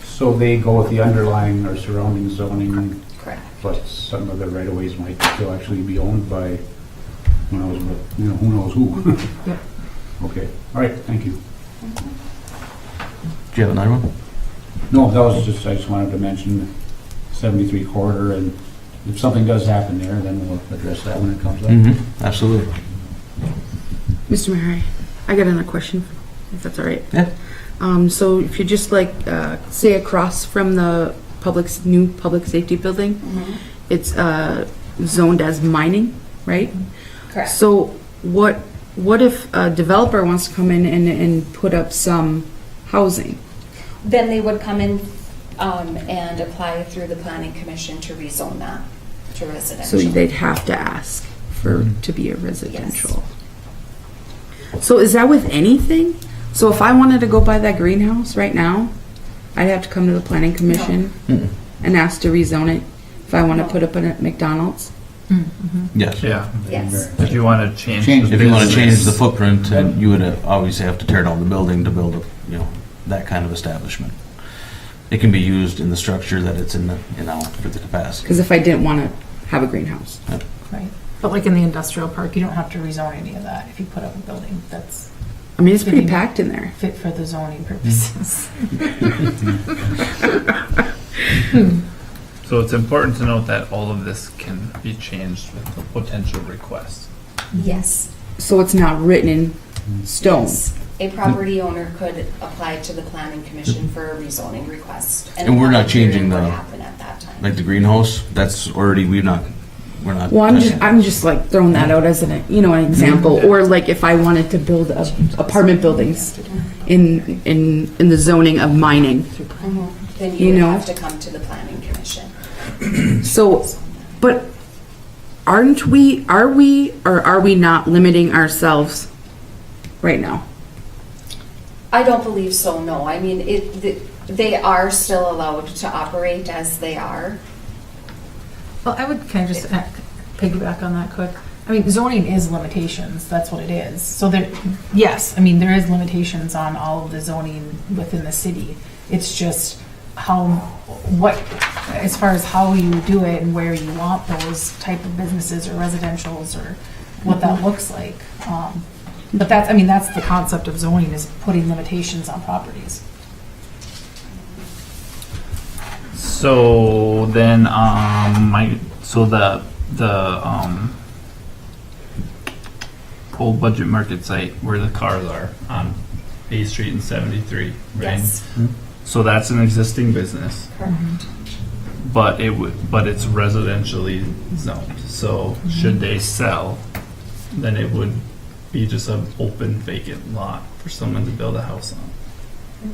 So they go with the underlying or surrounding zoning, Correct. but some of the right-of-ways might still actually be owned by, who knows who. Yep. Okay, all right, thank you. Do you have another one? No, that was just, I just wanted to mention 73 quarter, and if something does happen there, then we'll address that when it comes up. Absolutely. Mr. Mayor, I got another question, if that's all right. Yeah. So if you just say across from the new public safety building, it's zoned as mining, right? Correct. So what if a developer wants to come in and put up some housing? Then they would come in and apply through the Planning Commission to rezone that to residential. So they'd have to ask to be a residential. So is that with anything? So if I wanted to go buy that greenhouse right now, I'd have to come to the Planning Commission and ask to rezone it if I want to put up a McDonald's? Yes. Yeah. Yes. If you want to change. If you want to change the footprint, then you would obviously have to tear down the building to build that kind of establishment. It can be used in the structure that it's in for the capacity. Because if I didn't want to have a greenhouse. Right. But like in the industrial park, you don't have to rezone any of that if you put up a building that's I mean, it's pretty packed in there. fit for the zoning purposes. So it's important to note that all of this can be changed with a potential request. Yes. So it's not written in stone. Yes. A property owner could apply to the Planning Commission for a rezoning request. And we're not changing what the- happen at that time. Like the greenhouse, that's already, we're not. Well, I'm just like throwing that out as an, you know, an example, or like if I wanted to build apartment buildings in the zoning of mining. Then You you would know? have to come to the planning commission. So, but are we, or are we not limiting ourselves right now? I don't believe so, no. I mean, they are still allowed to operate as they are. Well, I would kind of just piggyback on that quick. I mean, zoning is limitations, that's what it is. So there, yes, I mean, there is limitations on all of the zoning within the city. It's just as far as how you do it and where you want those type of businesses or residentials or what that looks like. But that's the concept of zoning, is putting limitations on properties. So then, the old budget market site where the cars are on A Street and 73, right? Yes. So that's an existing business, Correct. but it's residentially zoned. So should they sell, then it would be just an open vacant lot for someone to build a house on.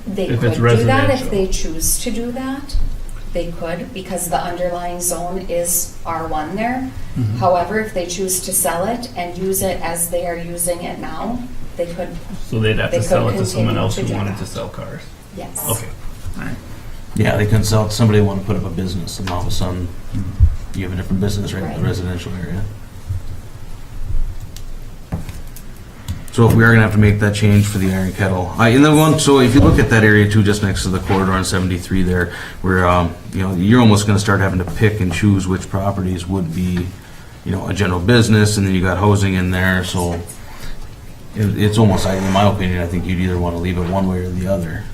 They If could it's do that if residential. they choose to do that. They could, because the underlying zone is R1 there. Mm-hmm. However, if they choose to sell it and use it as they are using it now, they could, So they'd have They to sell could it to someone continue else to who do wanted that. to sell cars. yes. Okay, all right. Yeah, they can sell it to somebody who want to put up a business, and all of a sudden, you have a different business right in the Right. residential area. So if we are gonna have to make that change for the Iron Kettle, so if you look at that area too, just next to the corridor on 73 there, where, you're almost gonna start having to pick and choose which properties would be, a general business, and then you got housing in there, so it's almost, in my opinion, I think you'd either want to leave it one way or the other.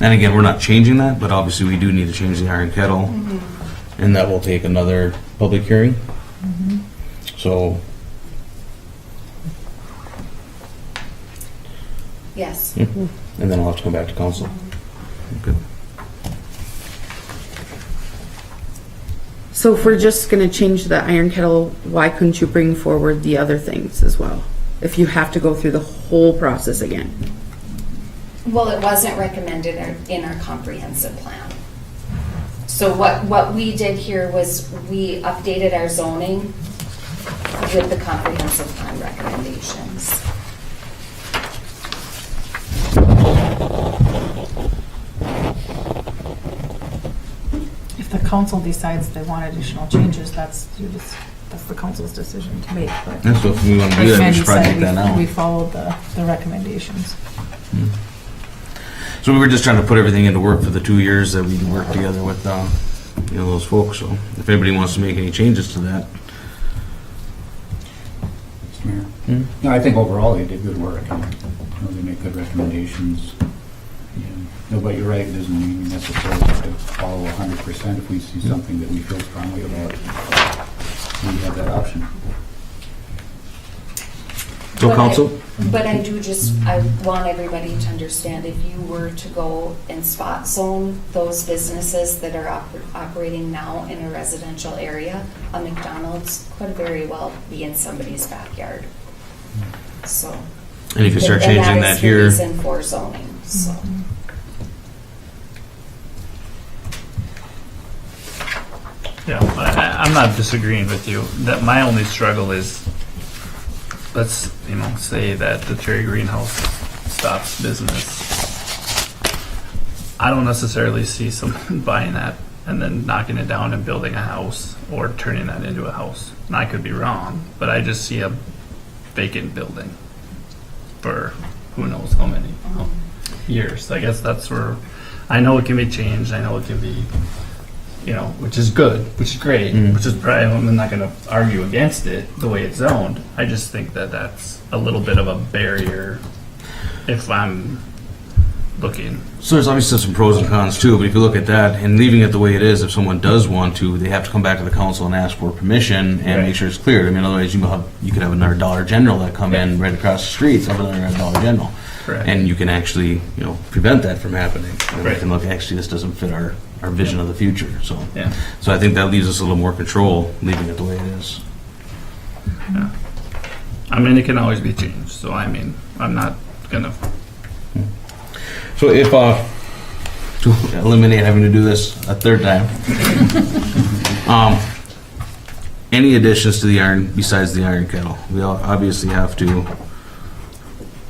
And again, we're not changing that, but obviously we do need to change the Iron Kettle, and that will take another public hearing. So, Yes. and then I'll have to come back to council. Good. So if we're just gonna change the Iron Kettle, why couldn't you bring forward the other things as well? If you have to go through the whole process again? Well, it wasn't recommended in our comprehensive plan. So what we did here was we updated our zoning with the comprehensive plan recommendations. If the council decides they want additional changes, that's the council's decision to make. But And so if we want to do like that, we Mandy should probably said, take that now. we followed the recommendations. So we were just trying to put everything into work for the 2 years that we worked together with, those folks. So if anybody wants to make any changes to that. Mr. Mayor? No, I think overall they did good work, and they make good recommendations. No, but you're right, it doesn't mean necessarily have to follow 100% if we see something that we feel strongly about. We have that option. So But council? But I want everybody to understand, if you were to go and spot zone those businesses that are operating now in a residential area, a McDonald's could very well be in somebody's backyard. So. And if you start and changing that is the here, reason for zoning, so. Yeah, I'm not disagreeing with you. That my only struggle is, let's, say that the Cherry Greenhouse stops business. I don't necessarily see someone buying that and then knocking it down and building a house or turning that into a house. And I could be wrong, but I just see a vacant building for who knows how many years. I guess that's where, I know it can be changed, I know it can be, which is good, which is great, which is probably, I'm not going to argue against it the way it's zoned. I just think that that's a little bit of a barrier if I'm looking. So there's obviously some pros and cons too, but if you look at that and leaving it the way it is, if someone does want to, they have to come back to the council and ask for permission and Right. make sure it's cleared. I mean, otherwise you could have another Dollar General that come in right across the street, it's another Dollar General. Correct. And you can actually, prevent that from happening. And we Right. can look, actually, this doesn't fit our vision of the future, so. Yeah. So I think that leaves us a little more control, leaving it the way it is. Yeah. I mean, it can always be changed, so I mean, I'm not gonna, So if, to eliminate having to do this a third time, any additions to the iron, besides the iron kettle? We obviously have to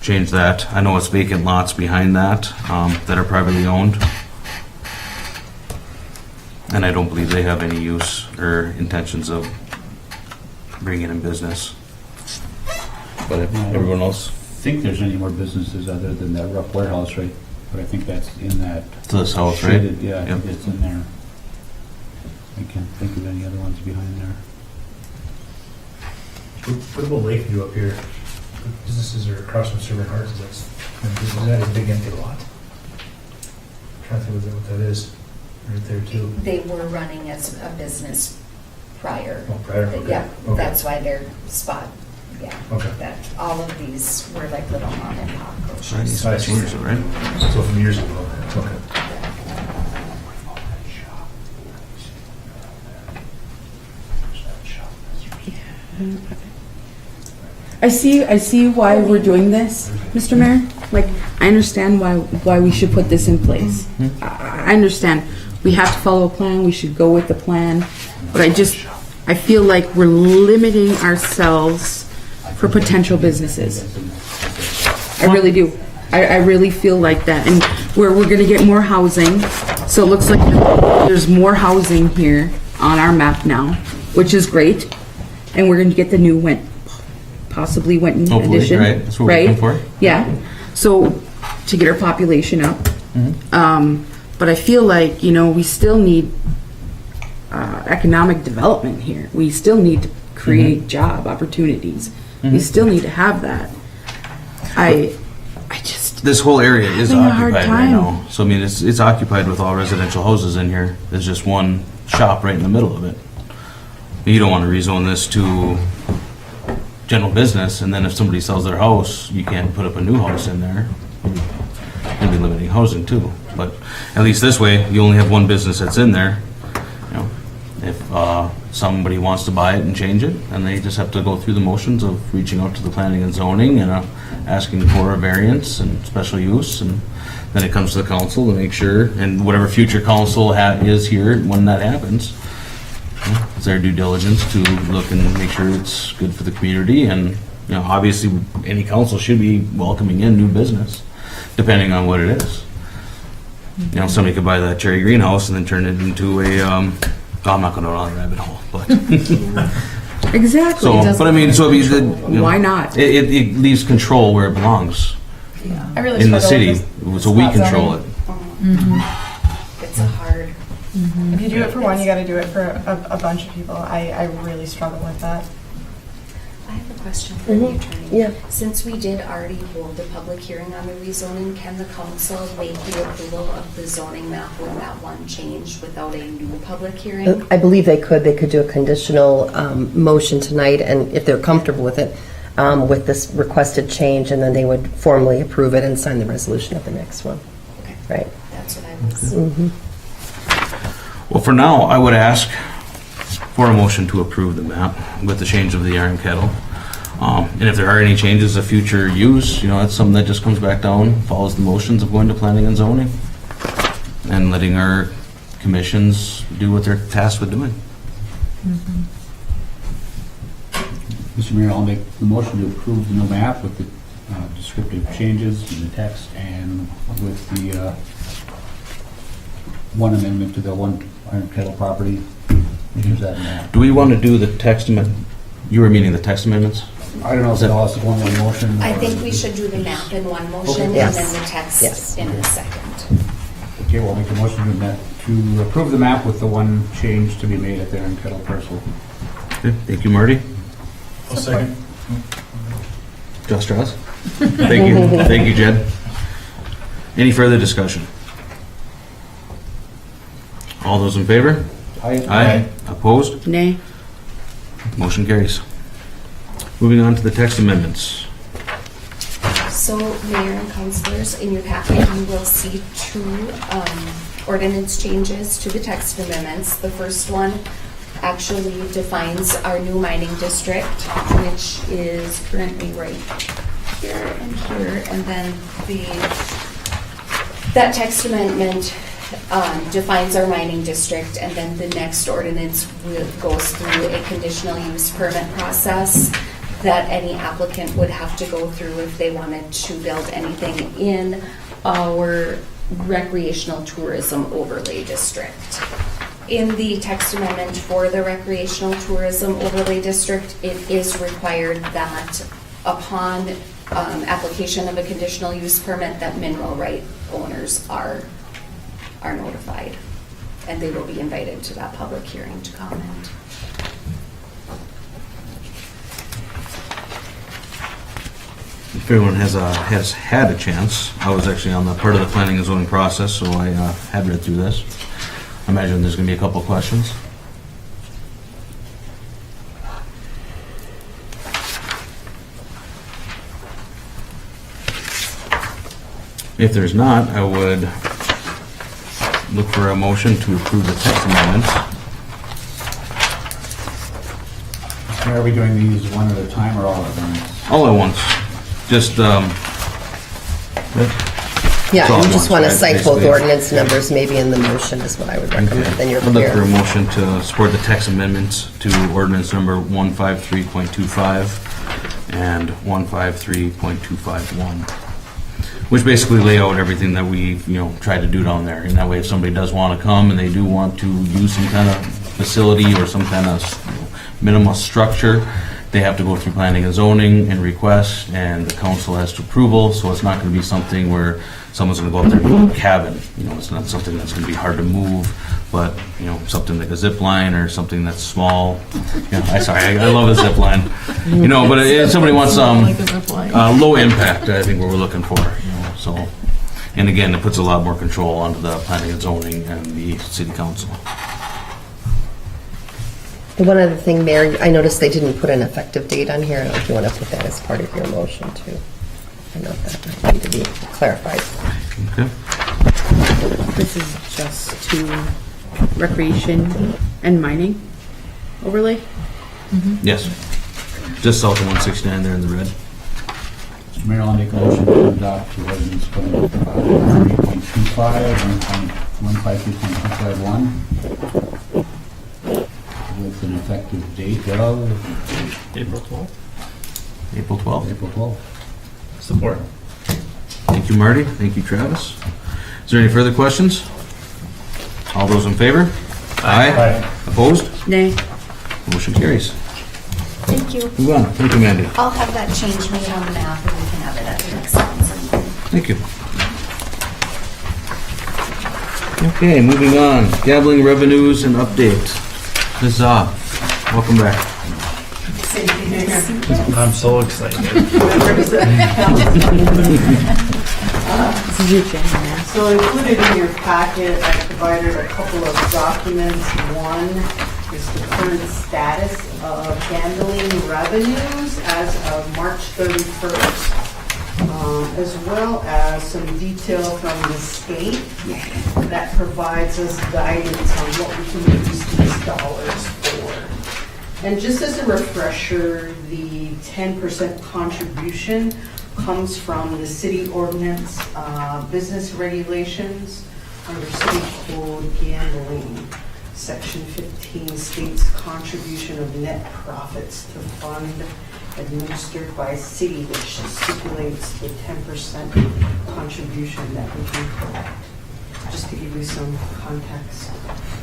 change that. I know it's vacant lots behind that, that are privately owned. And I don't believe they have any use or intentions of bringing in business. But if everyone else, I think there's any more businesses other than that rough warehouse, right? But I think that's in that. to the south, right? shaded- Yeah, I think Yep. it's in there. I can't think of any other ones behind there. What about Lakeview up here? Businesses are across from Servant Hearts, is that a big empty lot? Trying to think what that is, right there too. They were running as a business prior. Oh, prior, okay. Yeah, Okay. that's why their spot, yeah. Okay. That all of these were like little mom and pop So that needs groceries. to be changed, right? So from years ago, okay. I see why we're doing this, Mr. Mayor. Like, I understand why we should put this in place. I understand. We have to follow a plan, we should go with the plan, but I feel like we're limiting ourselves for potential businesses. I really do. I really feel like that. And we're gonna get more housing, so it looks like there's more housing here on our map now, which is great. And we're gonna get the new possibly Winton Hopefully, addition. right? That's what we're looking for. Yeah. So, to get our population up. But I feel like, we still need economic development here. We still need to create job opportunities. We still need to have that. I just... This whole area is Having a hard occupied right time. now. So I mean, it's occupied with all residential houses in here. There's just one shop right in the middle of it. You don't want to rezone this to general business, and then if somebody sells their house, you can't put up a new house in there. You'll be limiting housing too. But at least this way, you only have one business that's in there. If somebody wants to buy it and change it, and they just have to go through the motions of reaching out to the planning and zoning and asking for a variance and special use, and then it comes to the council to make sure, and whatever future council is here when that happens, it's their due diligence to look and make sure it's good for the community. And obviously any council should be welcoming in new business, depending on what it is. Somebody could buy that cherry greenhouse and then turn it into a I'm not going to go down the rabbit hole, but Exactly. but I mean, so I mean, Why not? It leaves control where it belongs I really in the struggle city, with this so we spot control zoning. it. It's hard. If you do it for one, you got to do it for a bunch of people. I really struggle with that. I have a question for the attorney. Yeah. Since we did already hold the public hearing on the rezoning, can the council make the approval of the zoning map when that one changed without a new public hearing? I believe they could do a conditional motion tonight, and if they're comfortable with it, with this requested change, and then they would formally approve it and sign the resolution at the next one. Okay. Right. That's what I was. Well, for now, I would ask for a motion to approve the map with the change of the iron kettle. And if there are any changes of future use, that's something that just comes back down, follows the motions of going to planning and zoning, and letting our commissions do what they're tasked with doing. Mr. Mayor, I'll make the motion to approve the new map with the descriptive changes in the text and with the one amendment to the one iron kettle property. Use that map. Do we want to do the text amendment? You were meaning the text amendments? I don't know if that all has to go in one motion. I or- think we should do the map in one motion and Yes. then the text Yes. in the second. Okay, we'll make a motion to approve the map with the one change to be made at the iron kettle parcel. Okay, thank you, Marty. I'll second. Joe Strauss? Thank you. Thank you, Jed. Any further discussion? All those in favor? Aye. Opposed? Nay. Motion carries. Moving on to the text amendments. So, Mayor and Councilors, in your packet, you will see two ordinance changes to the text amendments. The first one actually defines our new mining district, which is currently right here and here, and then that text amendment defines our mining district, and then the next ordinance goes through a conditional use permit process that any applicant would have to go through if they wanted to build anything in our recreational tourism overlay district. In the text amendment for the recreational tourism overlay district, it is required that upon application of a conditional use permit that mineral right owners are notified, and they will be invited to that public hearing to comment. If everyone has had a chance, I was actually on the part of the planning and zoning process, so I had read through this. I imagine there's going to be a couple questions. If there's not, I would look for a motion to approve the text amendments. Are we doing these one at a time or all at once? All at once. Just, Yeah, It's all you at just once, want to right, cite both basically. ordinance numbers maybe in the motion is what I would recommend, then you're I'd look for a prepared. motion to support the text amendments to ordinance number 153.25 and 153.251, which basically lay out everything that we, tried to do down there. And that way, if somebody does want to come and they do want to use some kind of facility or some kind of minimal structure, they have to go through planning and zoning and request, and the council has to approval, so it's not going to be something where someone's going to go up there and build a cabin. It's not something that's going to be hard to move, but, something like a zip line or something that's small. I love a zip line. But if somebody wants some low impact, I think what we're looking for, so. And again, it puts a lot more control onto the planning and zoning and the city council. The one other thing, Mayor, I noticed they didn't put an effective date on here. I don't know if you want to put that as part of your motion too. I know that might need to be clarified. Okay. This is just to recreation and mining overlay. Yes. Just south of 169 there in the red. Mr. Mayor, I'll make a motion to adopt the ordinance 3.25 and 153.251 with an effective date of April 12th. April 12th. April 12th. Support. Thank you, Marty. Thank you, Travis. Is there any further questions? All those in favor? Aye. Opposed? Nay. Motion carries. Thank you. Move on. Thank you, Mandy. I'll have that change made on the map, and we can have it at the next council. Thank you. Okay, moving on. Gambling revenues and update. Ms. Zob, welcome back. I'm so excited. This is your agenda. So included in your packet, I provided a couple of documents. One is the current status of gambling revenues as of March 31st, as well as some detail from the state that provides us guidance on what we can use these dollars for. And just as a refresher, the 10% contribution comes from the city ordinance, business regulations under city code gambling. Section 15 states contribution of net profits to fund administered by city, which stipulates the 10% contribution that we can collect. Just to give you some context.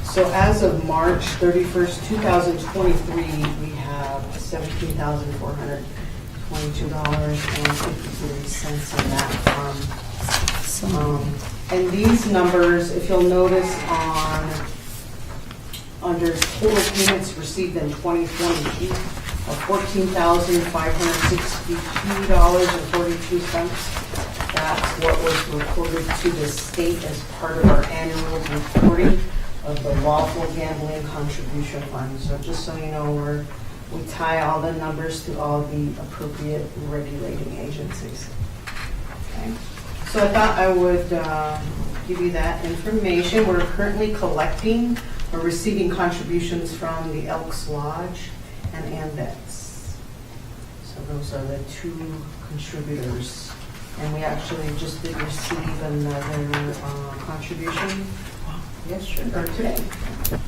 So as of March 31st, 2023, we have $17,422.53 in that fund. And these numbers, if you'll notice under total payments received in 2022 of $14,562.42, that that's what was reported to the state as part of our annual reporting of the lawful gambling contribution fund. So just so you know, we tie all the numbers to all the appropriate regulating agencies. Okay. So I thought I would give you that information. We're currently collecting or receiving contributions from the Elks Lodge and Andex. So those are the two contributors. And we actually just did receive another contribution yesterday, or today. So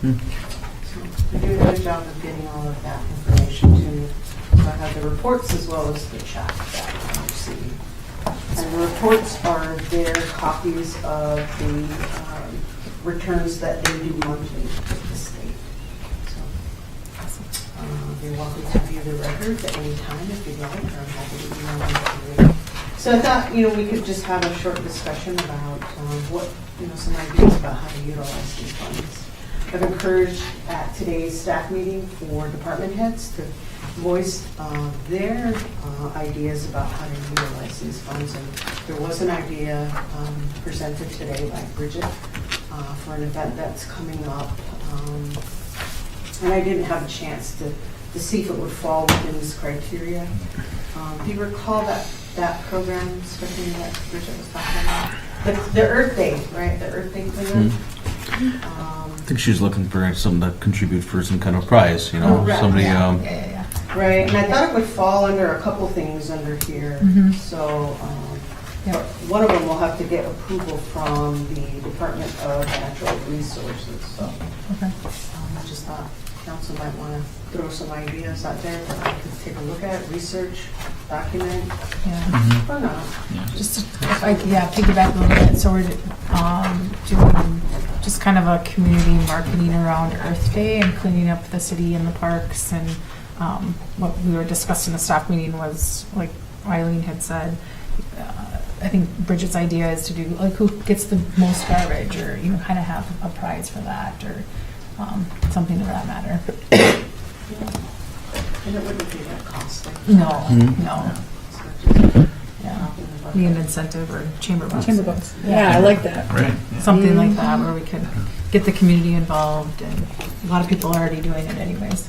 we do a good job of getting all of that information to me. So I have the reports as well as the chat that I received. And the reports are their copies of the returns that they do monthly with the state. So you're welcome to view the records at any time if you'd like, or I'm happy to email them to you. So I thought, we could just have a short discussion about what, some ideas about how to utilize these funds. I've encouraged at today's staff meeting for department heads to voice their ideas about how to utilize these funds. And there was an idea presented today by Bridget for an event that's coming up. And I didn't have a chance to see if it would fall within this criteria. Do you recall that program, Stephanie, that Bridget was talking about? The Earth Day, right? The Earth Day program? I think she's looking for something to contribute for some kind of prize, Right. somebody, Right, and I thought it would fall under a couple things under here. So, but one of them will have to get approval from the Department of Natural Resources. So, I just thought council might want to throw some ideas out there that I could take a look at, research, document, or not. Just if I could, piggyback a little bit. So we're doing just kind of a community marketing around Earth Day and cleaning up the city and the parks. And what we were discussing in the staff meeting was, like Eileen had said, I think Bridget's idea is to do like who gets the most garbage, or kind of have a prize for that, or something to that matter. And it wouldn't be that costly. No. Yeah, be an incentive or chamber bucks. Yeah, I like that. Right. Something like that where we could get the community involved, and a lot of people are already doing it anyways.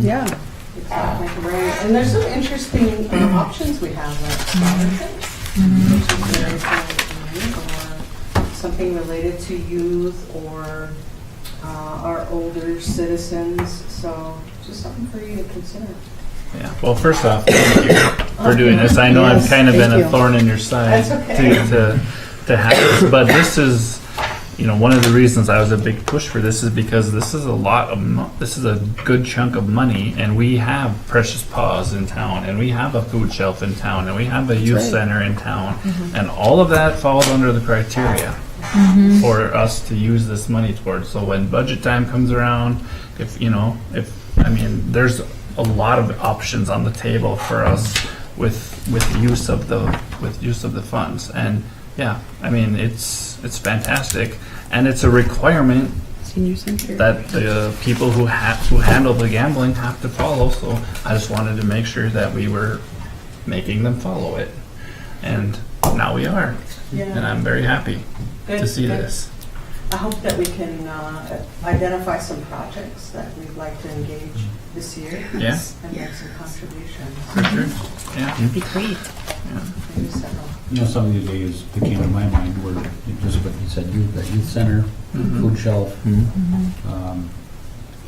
Yeah. Exactly, right. And there's some interesting options we have, like scholarships, which is very cool, or something related to youth or our older citizens. So just something for you to consider. Yeah. Well, first off, thank you for doing this. I know I've kind of been a thorn in your side That's okay. to have this, but this is, one of the reasons I was a big push for this is because this is this is a good chunk of money, and we have Precious Paws in town, and we have a food shelf in town, and we have a youth center in town, and all of that falls under the criteria for us to use this money towards. So when budget time comes around, there's a lot of options on the table for us with use of the funds, and it's fantastic, and it's a requirement Senior center. that the people who handle the gambling have to follow. So I just wanted to make sure that we were making them follow it, and now we are, and I'm very happy to see this. I hope that we can identify some projects that we'd like to engage this year and make some contributions. For sure. Yeah. That'd be great. Maybe several. Some of these days that came to my mind were just what you said, that youth center, food shelf,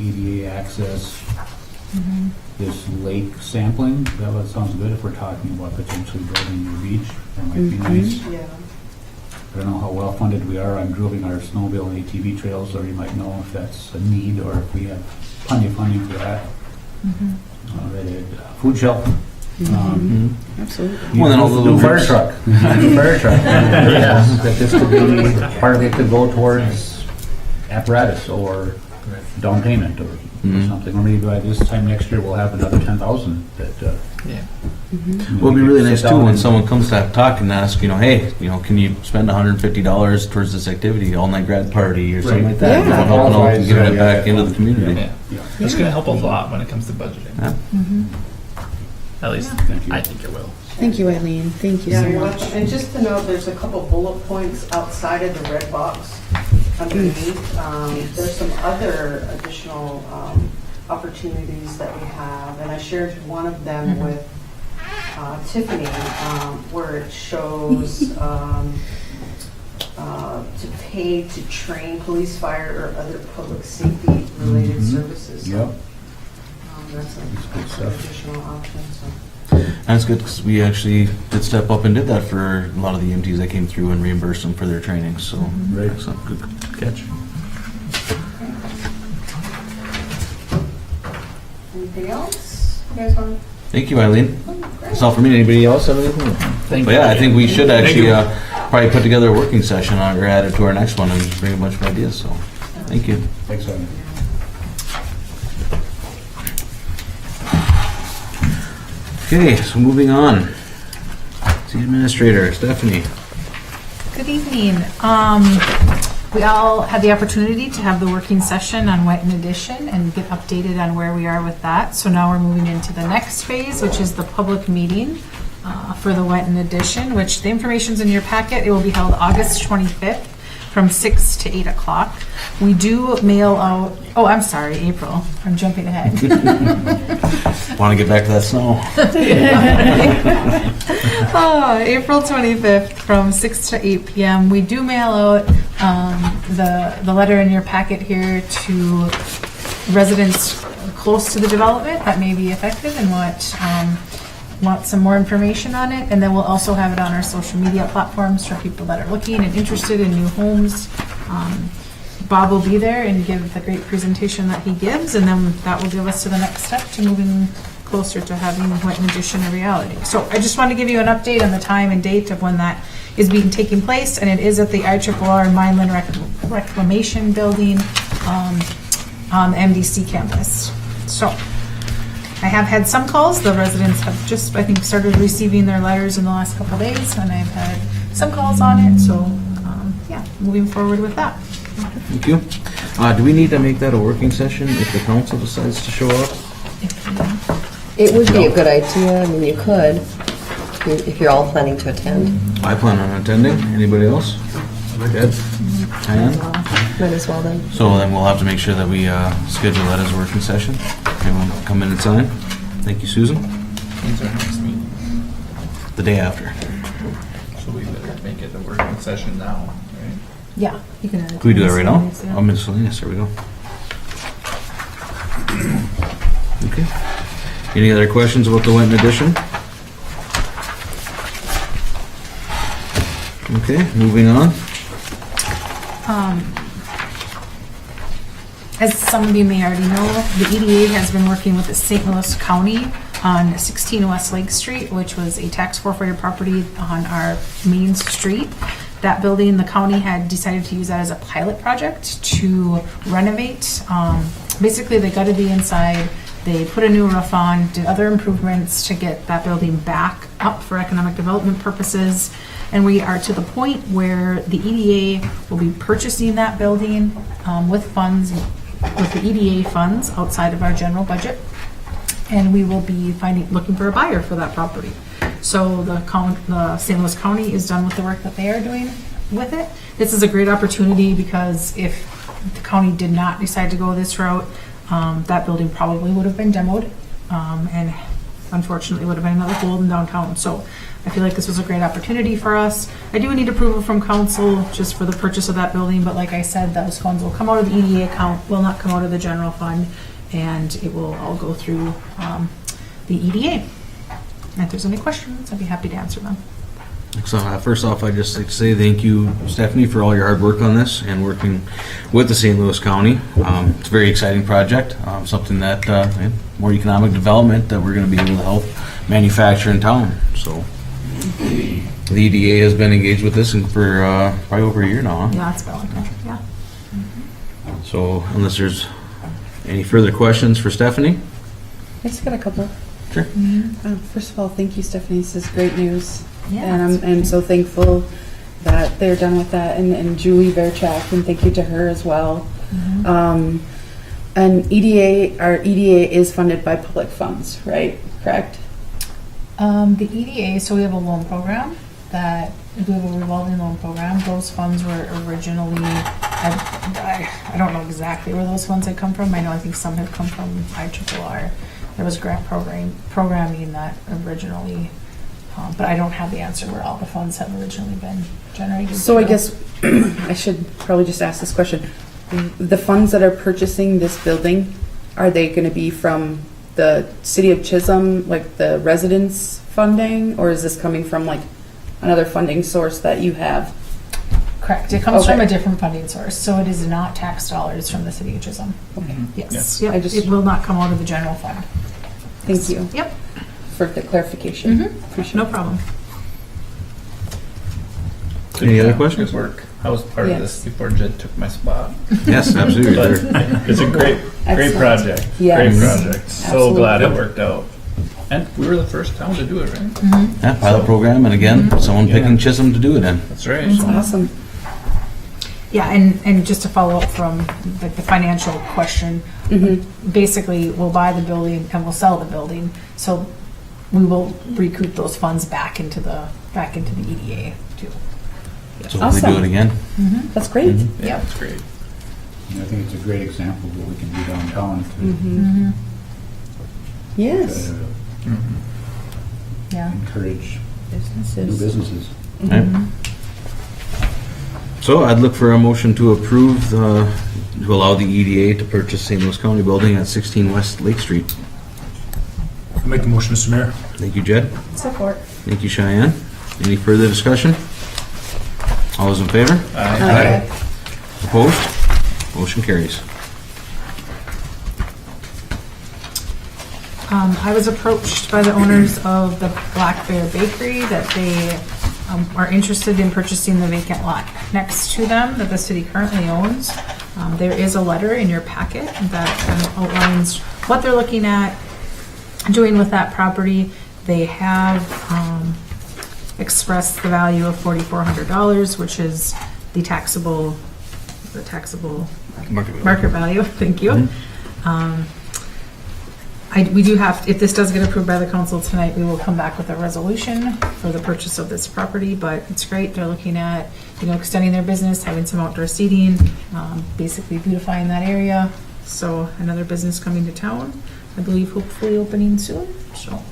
ADA access, this lake sampling. That sounds good if we're talking about potentially building a beach. That might be nice. Yeah. I don't know how well funded we are on improving our snowmobile and ATV trails, or you might know if that's a need or if we have plenty of funding for that. Food shelf. Absolutely. Well, then all the new fire groups- truck. New fire truck. That this could be, part of it could go towards apparatus or down payment or something. Or maybe by this time next year, we'll have another 10,000 that. Well, it'd be really nice too when someone comes to talk and ask, hey, can you spend $150 towards this activity, all-night grad party or something like that? Yeah. Helping out and giving it back into the community. It's going to help a lot when it comes to budgeting. Yeah. At least I think it will. Thank you, Eileen. Thank you Yeah, so you're much. welcome. And just to note, there's a couple bullet points outside of the red box underneath. There's some other additional opportunities that we have, and I shared one of them with Tiffany, where it shows to pay to train police, fire, or other public safety related services. So, Yep. that's good an stuff. additional option. So. That's good, because we actually did step up and did that for a lot of the EMTs that came through and reimbursed them for their training, so. Right. Excellent, good catch. Anything else you guys want? Thank you, Eileen. That's all for me. Anybody else have anything? Thank But you. yeah, I think we should Thank actually you. probably put together a working session or add it to our next one and bring a bunch of ideas, so, thank you. Thanks, Evan. Okay, so moving on. City Administrator, Stephanie. Good evening. We all had the opportunity to have the working session on Wetton Edition and get updated on where we are with that. So now we're moving into the next phase, which is the public meeting for the Wetton Edition, which the information's in your packet. It will be held August 25th from 6 to 8 o'clock. We do mail out, oh, I'm sorry, April. I'm jumping ahead. Want to get back to that snow? April 25th from 6 to 8 p.m. We do mail out the letter in your packet here to residents close to the development that may be affected and want some more information on it. And then we'll also have it on our social media platforms for people that are looking and interested in new homes. Bob will be there and give the great presentation that he gives, and then that will give us to the next step to moving closer to having Wetton Edition a reality. So I just want to give you an update on the time and date of when that is being taking place, and it is at the IRRR Mineland Reclamation Building on the MDC campus. So I have had some calls. The residents have just, I think, started receiving their letters in the last couple of days, and I've had some calls on it. So yeah, moving forward with that. Thank you. Do we need to make that a working session if the council decides to show up? It would be a good idea. I mean, you could, if you're all planning to attend. I plan on attending. Anybody else? Ed? Diane? Might as well then. So then we'll have to make sure that we schedule that as a working session. Everyone come in and sign. Thank you, Susan. When's our next meeting? The day after. So we better make it a working session now, right? Yeah, you can add it. Can we do that right now? Yeah. Oh, miscellaneous, there we go. Okay. Any other questions about the Wetton Edition? Okay, moving on. As some of you may already know, the EDA has been working with the St. Louis County on 16 West Lake Street, which was a tax forfeited property on our main street. That building, the county had decided to use that as a pilot project to renovate. Basically, they gutted the inside, they put a new roof on, did other improvements to get that building back up for economic development purposes. And we are to the point where the EDA will be purchasing that building with funds, with the EDA funds outside of our general budget. And we will be looking for a buyer for that property. So the St. Louis County is done with the work that they are doing with it. This is a great opportunity because if the county did not decide to go this route, that building probably would have been demoed and unfortunately would have been another hole in downtown. So I feel like this was a great opportunity for us. I do need approval from council just for the purchase of that building, but like I said, those funds will come out of the EDA account, will not come out of the general fund, and it will all go through the EDA. And if there's any questions, I'd be happy to answer them. So first off, I'd just like to say thank you, Stephanie, for all your hard work on this and working with the St. Louis County. It's a very exciting project, something that more economic development that we're going to be able to help manufacture in town. So the EDA has been engaged with this for probably over a year now. Huh? Yeah, it's valid. Yeah. So unless there's any further questions for Stephanie? I just got a couple. Sure. First of all, thank you, Stephanie. This is great news. Yeah, And I'm so thankful that they're done with that. And Julie Verchak, and thank you to her as well. And EDA, our EDA is funded by public funds, right? Correct? The EDA, so we have a loan program we have a revolving loan program. Those funds were originally, I don't know exactly where those funds had come from. I think some had come from IRRR. There was grant programming that originally, but I don't have the answer where all the funds have originally been generated. So I guess I should probably just ask this question. The funds that are purchasing this building, are they going to be from the city of Chisholm, like the residents funding, or is this coming from like another funding source that you have? Correct. It comes Okay. from a different funding source, so it is not tax dollars from the city of Chisholm. Okay. Yes. Yeah. Yep. It will not come out of the general fund. Thank you Yep. for the clarification. Mhm. Appreciate No it. problem. Any other questions? Good work. I was part Yes. of this before Jed took my spot. Yes, absolutely. But There. it's a great Excellent. project. Yes. Great project. So Absolutely. glad it worked out. And we were the first town to do it, right? Mm-hmm. Yeah, pilot program, and again, someone picking Chisholm to do it in. That's right. That's awesome. Yeah, and just to follow up from like the financial question, basically we'll buy the building and we'll sell the building, so we will recoup those funds back into the EDA too. So if we do Awesome. it again. That's great. Yeah, that's great. And I think it's a great example of what we can do downtown to Mm-hmm. Yes. Yeah. encourage new Businesses. businesses. Right. So I'd look for a motion to approve, to allow the EDA to purchase St. Louis County Building at 16 West Lake Street. I'll make the motion, Mr. Mayor. Thank you, Jed. Support. Thank you, Cheyenne. Any further discussion? All those in favor? Aye. Opposed? Motion carries. I was approached by the owners of the Black Bear Bakery that they are interested in purchasing the vacant lot next to them that the city currently owns. There is a letter in your packet that kind of outlines what they're looking at doing with that property. They have expressed the value of $4,400, which is the taxable market value. Thank you. We do have, if this does get approved by the council tonight, we will come back with a resolution for the purchase of this property, but it's great. They're looking at, extending their business, having some outdoor seating, basically beautifying that area. So another business coming to town, I believe hopefully opening soon, so.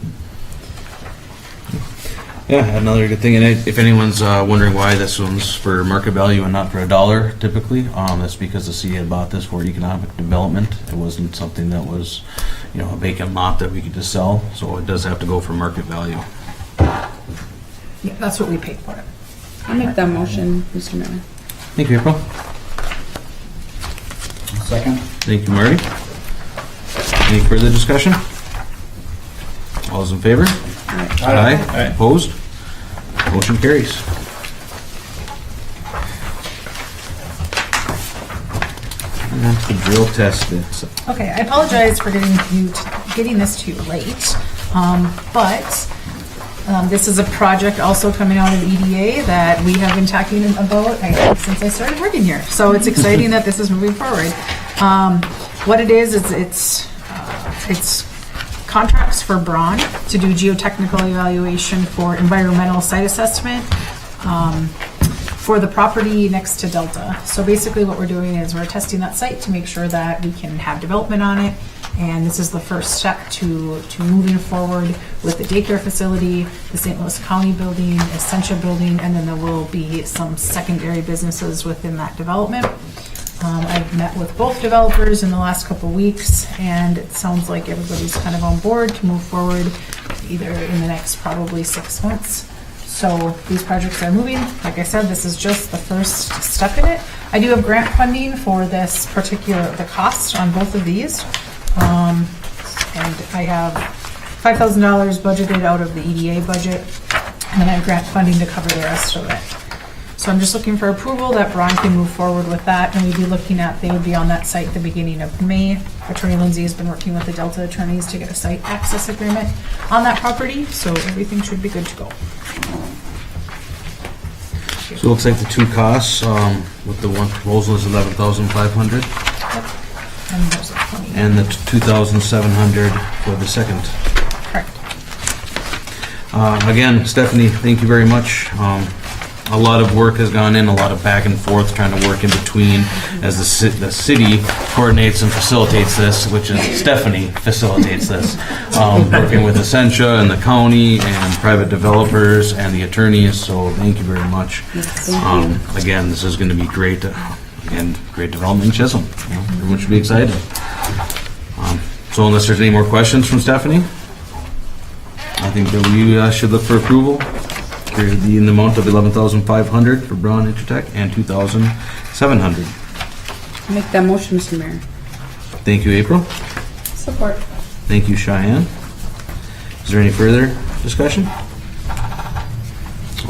Yeah, another good thing, and if anyone's wondering why this one's for market value and not for $1 typically, that's because the city had bought this for economic development. It wasn't something that was, a vacant lot that we could just sell, so it does have to go for market value. Yeah, that's what we paid for it. I'll make that motion, Mr. Mayor. Thank you, April. Second? Thank you, Marty. Any further discussion? All those in favor? Aye. Opposed? Motion carries. And that's the drill test bit. Okay, I apologize for getting this to you late, but this is a project also coming out of EDA that we have been talking about, I think, since I started working here. So it's exciting that this is moving forward. What it is it's contracts for Braun to do geotechnical evaluation for environmental site assessment for the property next to Delta. So basically what we're doing is we're testing that site to make sure that we can have development on it. And this is the first step to moving forward with the daycare facility, the St. Louis County building, Essentia building, and then there will be some secondary businesses within that development. I've met with both developers in the last couple weeks, and it sounds like everybody's kind of on board to move forward either in the next probably 6 months. So these projects are moving. Like I said, this is just the first step in it. I do have grant funding for this the cost on both of these. And I have $5,000 budgeted out of the EDA budget, and then I have grant funding to cover the rest of it. So I'm just looking for approval that Braun can move forward with that, and we'd be looking at, they would be on that site the beginning of May. Attorney Lindsay has been working with the Delta attorneys to get a site access agreement on that property, so everything should be good to go. So it looks like the two costs, with the one proposal is $11,500, And there's a 20. and the $2,700 for the second. Correct. Again, Stephanie, thank you very much. A lot of work has gone in, a lot of back and forth, trying to work in between as the city coordinates and facilitates this, which is Stephanie facilitates this, working with Essentia and the county and private developers and the attorneys, so thank you very much. Again, this is going to be great, and great development in Chisholm. Everyone should be excited. So unless there's any more questions from Stephanie, I think that we should look for approval. In the amount of $11,500 for Braun Intertech and $2,700. Make that motion, Mr. Mayor. Thank you, April. Support. Thank you, Cheyenne. Is there any further discussion?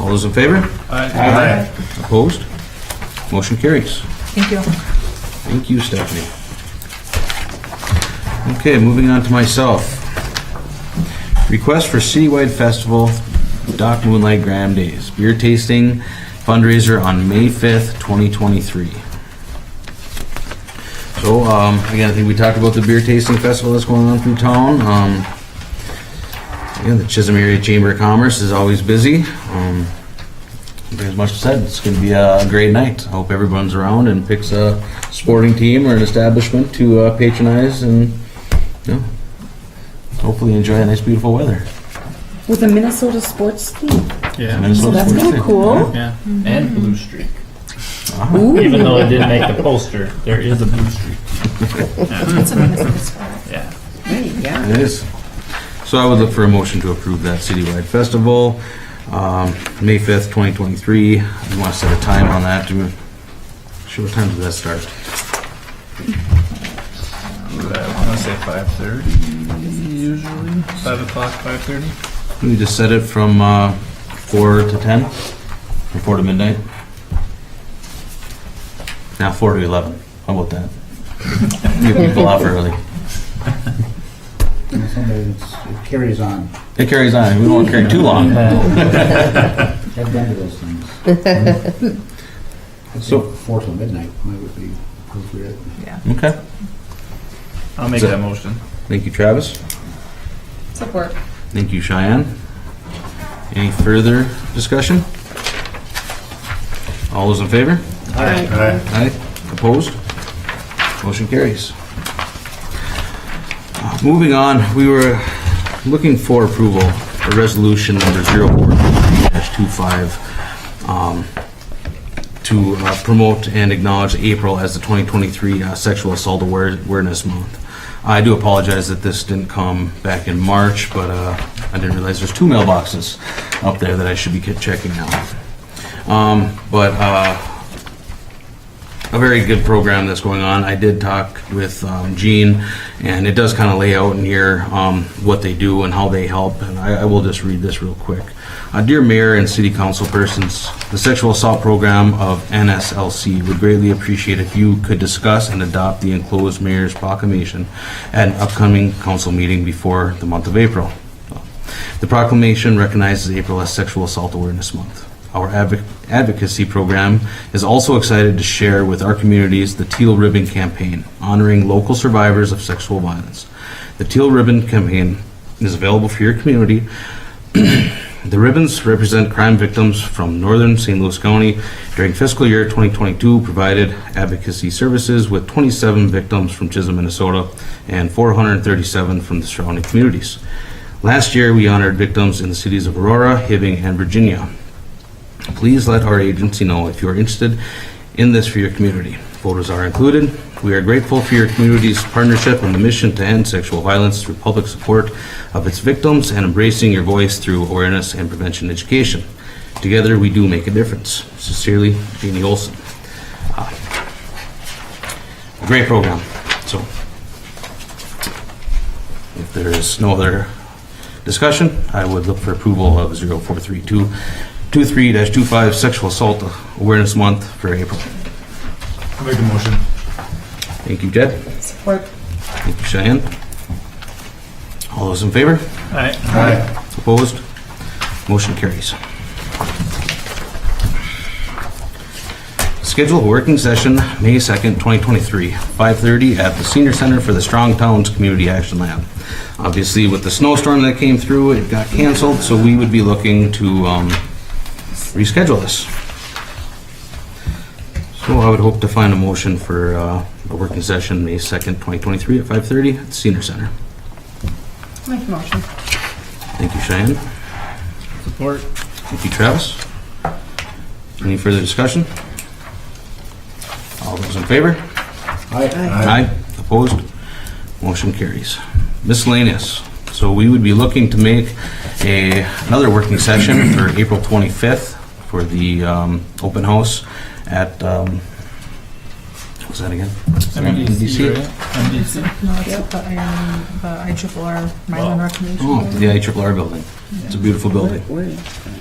All those in favor? Aye. Opposed? Motion carries. Thank you. Thank you, Stephanie. Okay, moving on to myself. Request for citywide festival Dock Moonlight Graham Days, beer tasting fundraiser on May 5th, 2023. So, again, I think we talked about the beer tasting festival that's going on through town. Again, the Chisholm Area Chamber of Commerce is always busy. As much as said, it's going to be a great night. I hope everyone's around and picks a sporting team or an establishment to patronize and, hopefully enjoy a nice, beautiful weather. With a Minnesota sports team. Yeah. So that's kind of cool. Yeah. And blue streak. Ooh. Even though it didn't make the poster, there is a blue streak. It's a Minnesota sport. Yeah. There you go. It is. So I would look for a motion to approve that citywide festival, May 5th, 2023. You want to set a time on that? Sure, what time does that start? I want to say 5:30 usually. 5 o'clock, 5:30. Can we just set it from 4 to 10? Or 4 to midnight? Now 4 to 11. How about that? Get people off early. It carries on. It carries on. We don't want to carry too long. I've been to those things. So 4 till midnight would be appropriate. Yeah. Okay. I'll make that motion. Thank you, Travis. Support. Thank you, Cheyenne. Any further discussion? All those in favor? Aye. Aye. Opposed? Motion carries. Moving on, we were looking for approval for resolution number 043-25 to promote and acknowledge April as the 2023 Sexual Assault Awareness Month. I do apologize that this didn't come back in March, but I didn't realize there's 2 mailboxes up there that I should be checking out. A very good program that's going on. I did talk with Gene, and it does kind of lay out in here what they do and how they help, and I will just read this real quick. Dear Mayor and City Council persons, the Sexual Assault Program of NSLC would greatly appreciate if you could discuss and adopt the enclosed Mayor's Proclamation at an upcoming council meeting before the month of April. The proclamation recognizes April as Sexual Assault Awareness Month. Our advocacy program is also excited to share with our communities the Teal Ribbon Campaign, honoring local survivors of sexual violence. The Teal Ribbon Campaign is available for your community. The ribbons represent crime victims from northern St. Louis County. During fiscal year 2022, provided advocacy services with 27 victims from Chisholm, Minnesota, and 437 from the surrounding communities. Last year, we honored victims in the cities of Aurora, Hibbing, and Virginia. Please let our agency know if you are interested in this for your community. Photos are included. We are grateful for your community's partnership in the mission to end sexual violence through public support of its victims and embracing your voice through awareness and prevention education. Together, we do make a difference. Sincerely, Jeannie Olson. Great program. So, if there is no other discussion, I would look for approval of 0432-23-25 Sexual Assault Awareness Month for April. I'll make the motion. Thank you, Jed. Support. Thank you, Cheyenne. All those in favor? Aye. schedule a working session May 2nd, 2023, 5:30 at the Senior Center for the Strong Towns Community Action Lab. Obviously, with the snowstorm that came through, it got canceled, so we would be looking to reschedule this. So I would hope to find a motion for a working session May 2nd, 2023 at 5:30 at the Senior Center. Make a motion. Thank you, Cheyenne. Support. Thank you, Travis. Any further discussion? All those in favor? Aye. Opposed? Motion carries. Miscellaneous. So we would be looking to make another working session for April 25th for the open house at, what's that again? MDC, right? MDC. No, it's at the IRR, Mylan Recreation. Oh, the IRR building. It's a beautiful building.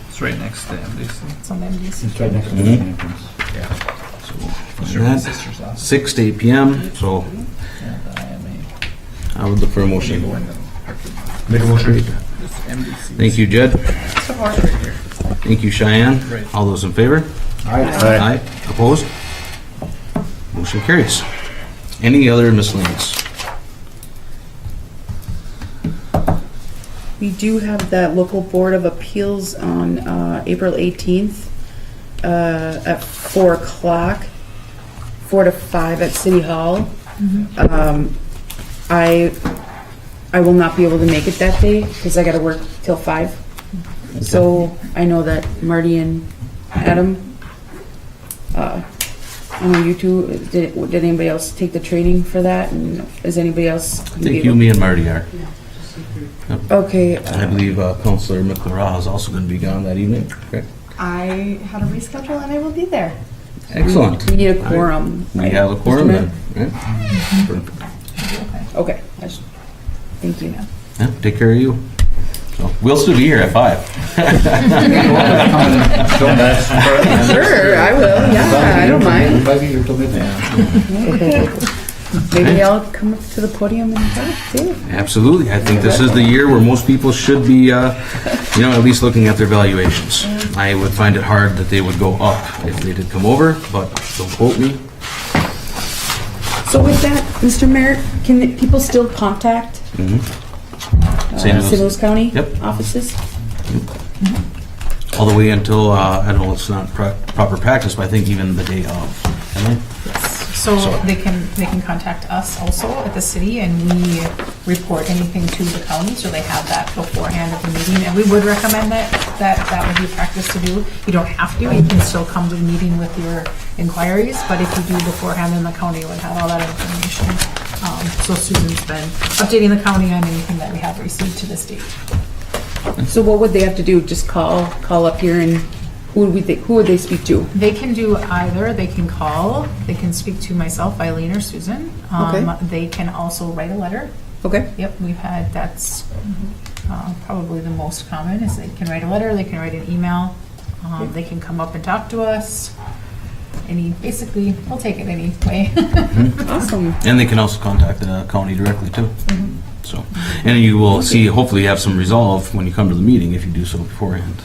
It's right next to MDC. It's on the MDC. It's right next to the Mhm. entrance. So Sure, my that, sister's office. 6 to 8 p.m. So Yeah, the IMA. I would look for a motion. Make a motion. This MDC. Thank you, Jed. Support. Thank you, Cheyenne. Right. All those in favor? Aye. Opposed? Motion carries. Any other miscellaneous? We do have that local board of appeals on April 18th at 4 o'clock, 4 to 5 at City Hall. I will not be able to make it that day because I got to work till 5. So I know that Marty and Adam, I know you two, did anybody else take the training for that? And is anybody else? I think you, me, and Marty are. Okay. I believe Councilor McLarath is also going to be gone that evening. Correct? I had a reschedule and I will be there. Excellent. We need a quorum. We right, have a Mr. quorum Mayor? then. Right? Perfect. Okay. Thank you. Yeah, take care of you. So we'll still be here at 5. Sure, I will. Yeah, I don't mind. Invite me here till midnight. Maybe I'll come up to the podium and talk too. Absolutely. I think this is the year where most people should be, at least looking at their valuations. I would find it hard that they would go up if they did come over, but don't quote me. So with that, Mr. Mayor, can people still contact St. Louis County Yep. offices? All the way until, I don't know, it's not proper practice, but I think even the day of. Isn't it? So they can contact us also at the city, and we report anything to the county, so they have that beforehand of the meeting. And we would recommend that would be practice to do. You don't have to. You can still come to the meeting with your inquiries, but if you do beforehand, then the county would have all that information. So Susan's been updating the county on anything that we have received to this date. So what would they have to do? Just call up here, and who would they speak to? They can do either. They can call. They can speak to myself, Eileen, or Susan. Okay. They can also write a letter. Okay. Yep, we've had, that's probably the most common, is they can write a letter, they can write an email, they can come up and talk to us. Basically, we'll take it any way. Awesome. And they can also contact the county directly too. So, and you will see, hopefully have some resolve when you come to the meeting if you do so beforehand.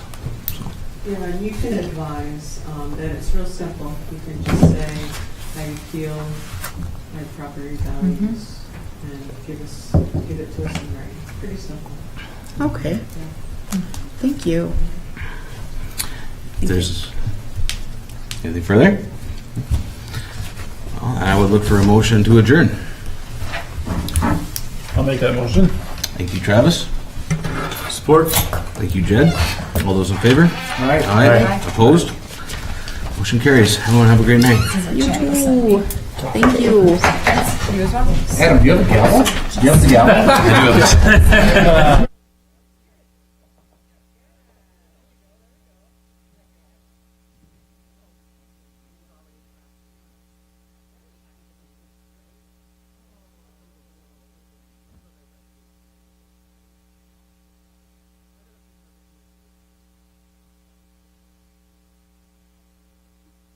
Yeah, and you can advise that it's real simple. You can just say how you feel, my property values, and give it to us in writing. It's pretty simple. Okay. Thank you. There's anything further? Well, I would look for a motion to adjourn. I'll make that motion. Thank you, Travis. Support. Thank you, Jed. All those in favor? Aye. Aye. Opposed? Motion carries. Everyone have a great night. You too. Thank you. Adam, do you have a gavel? Do you have the gavel? I do have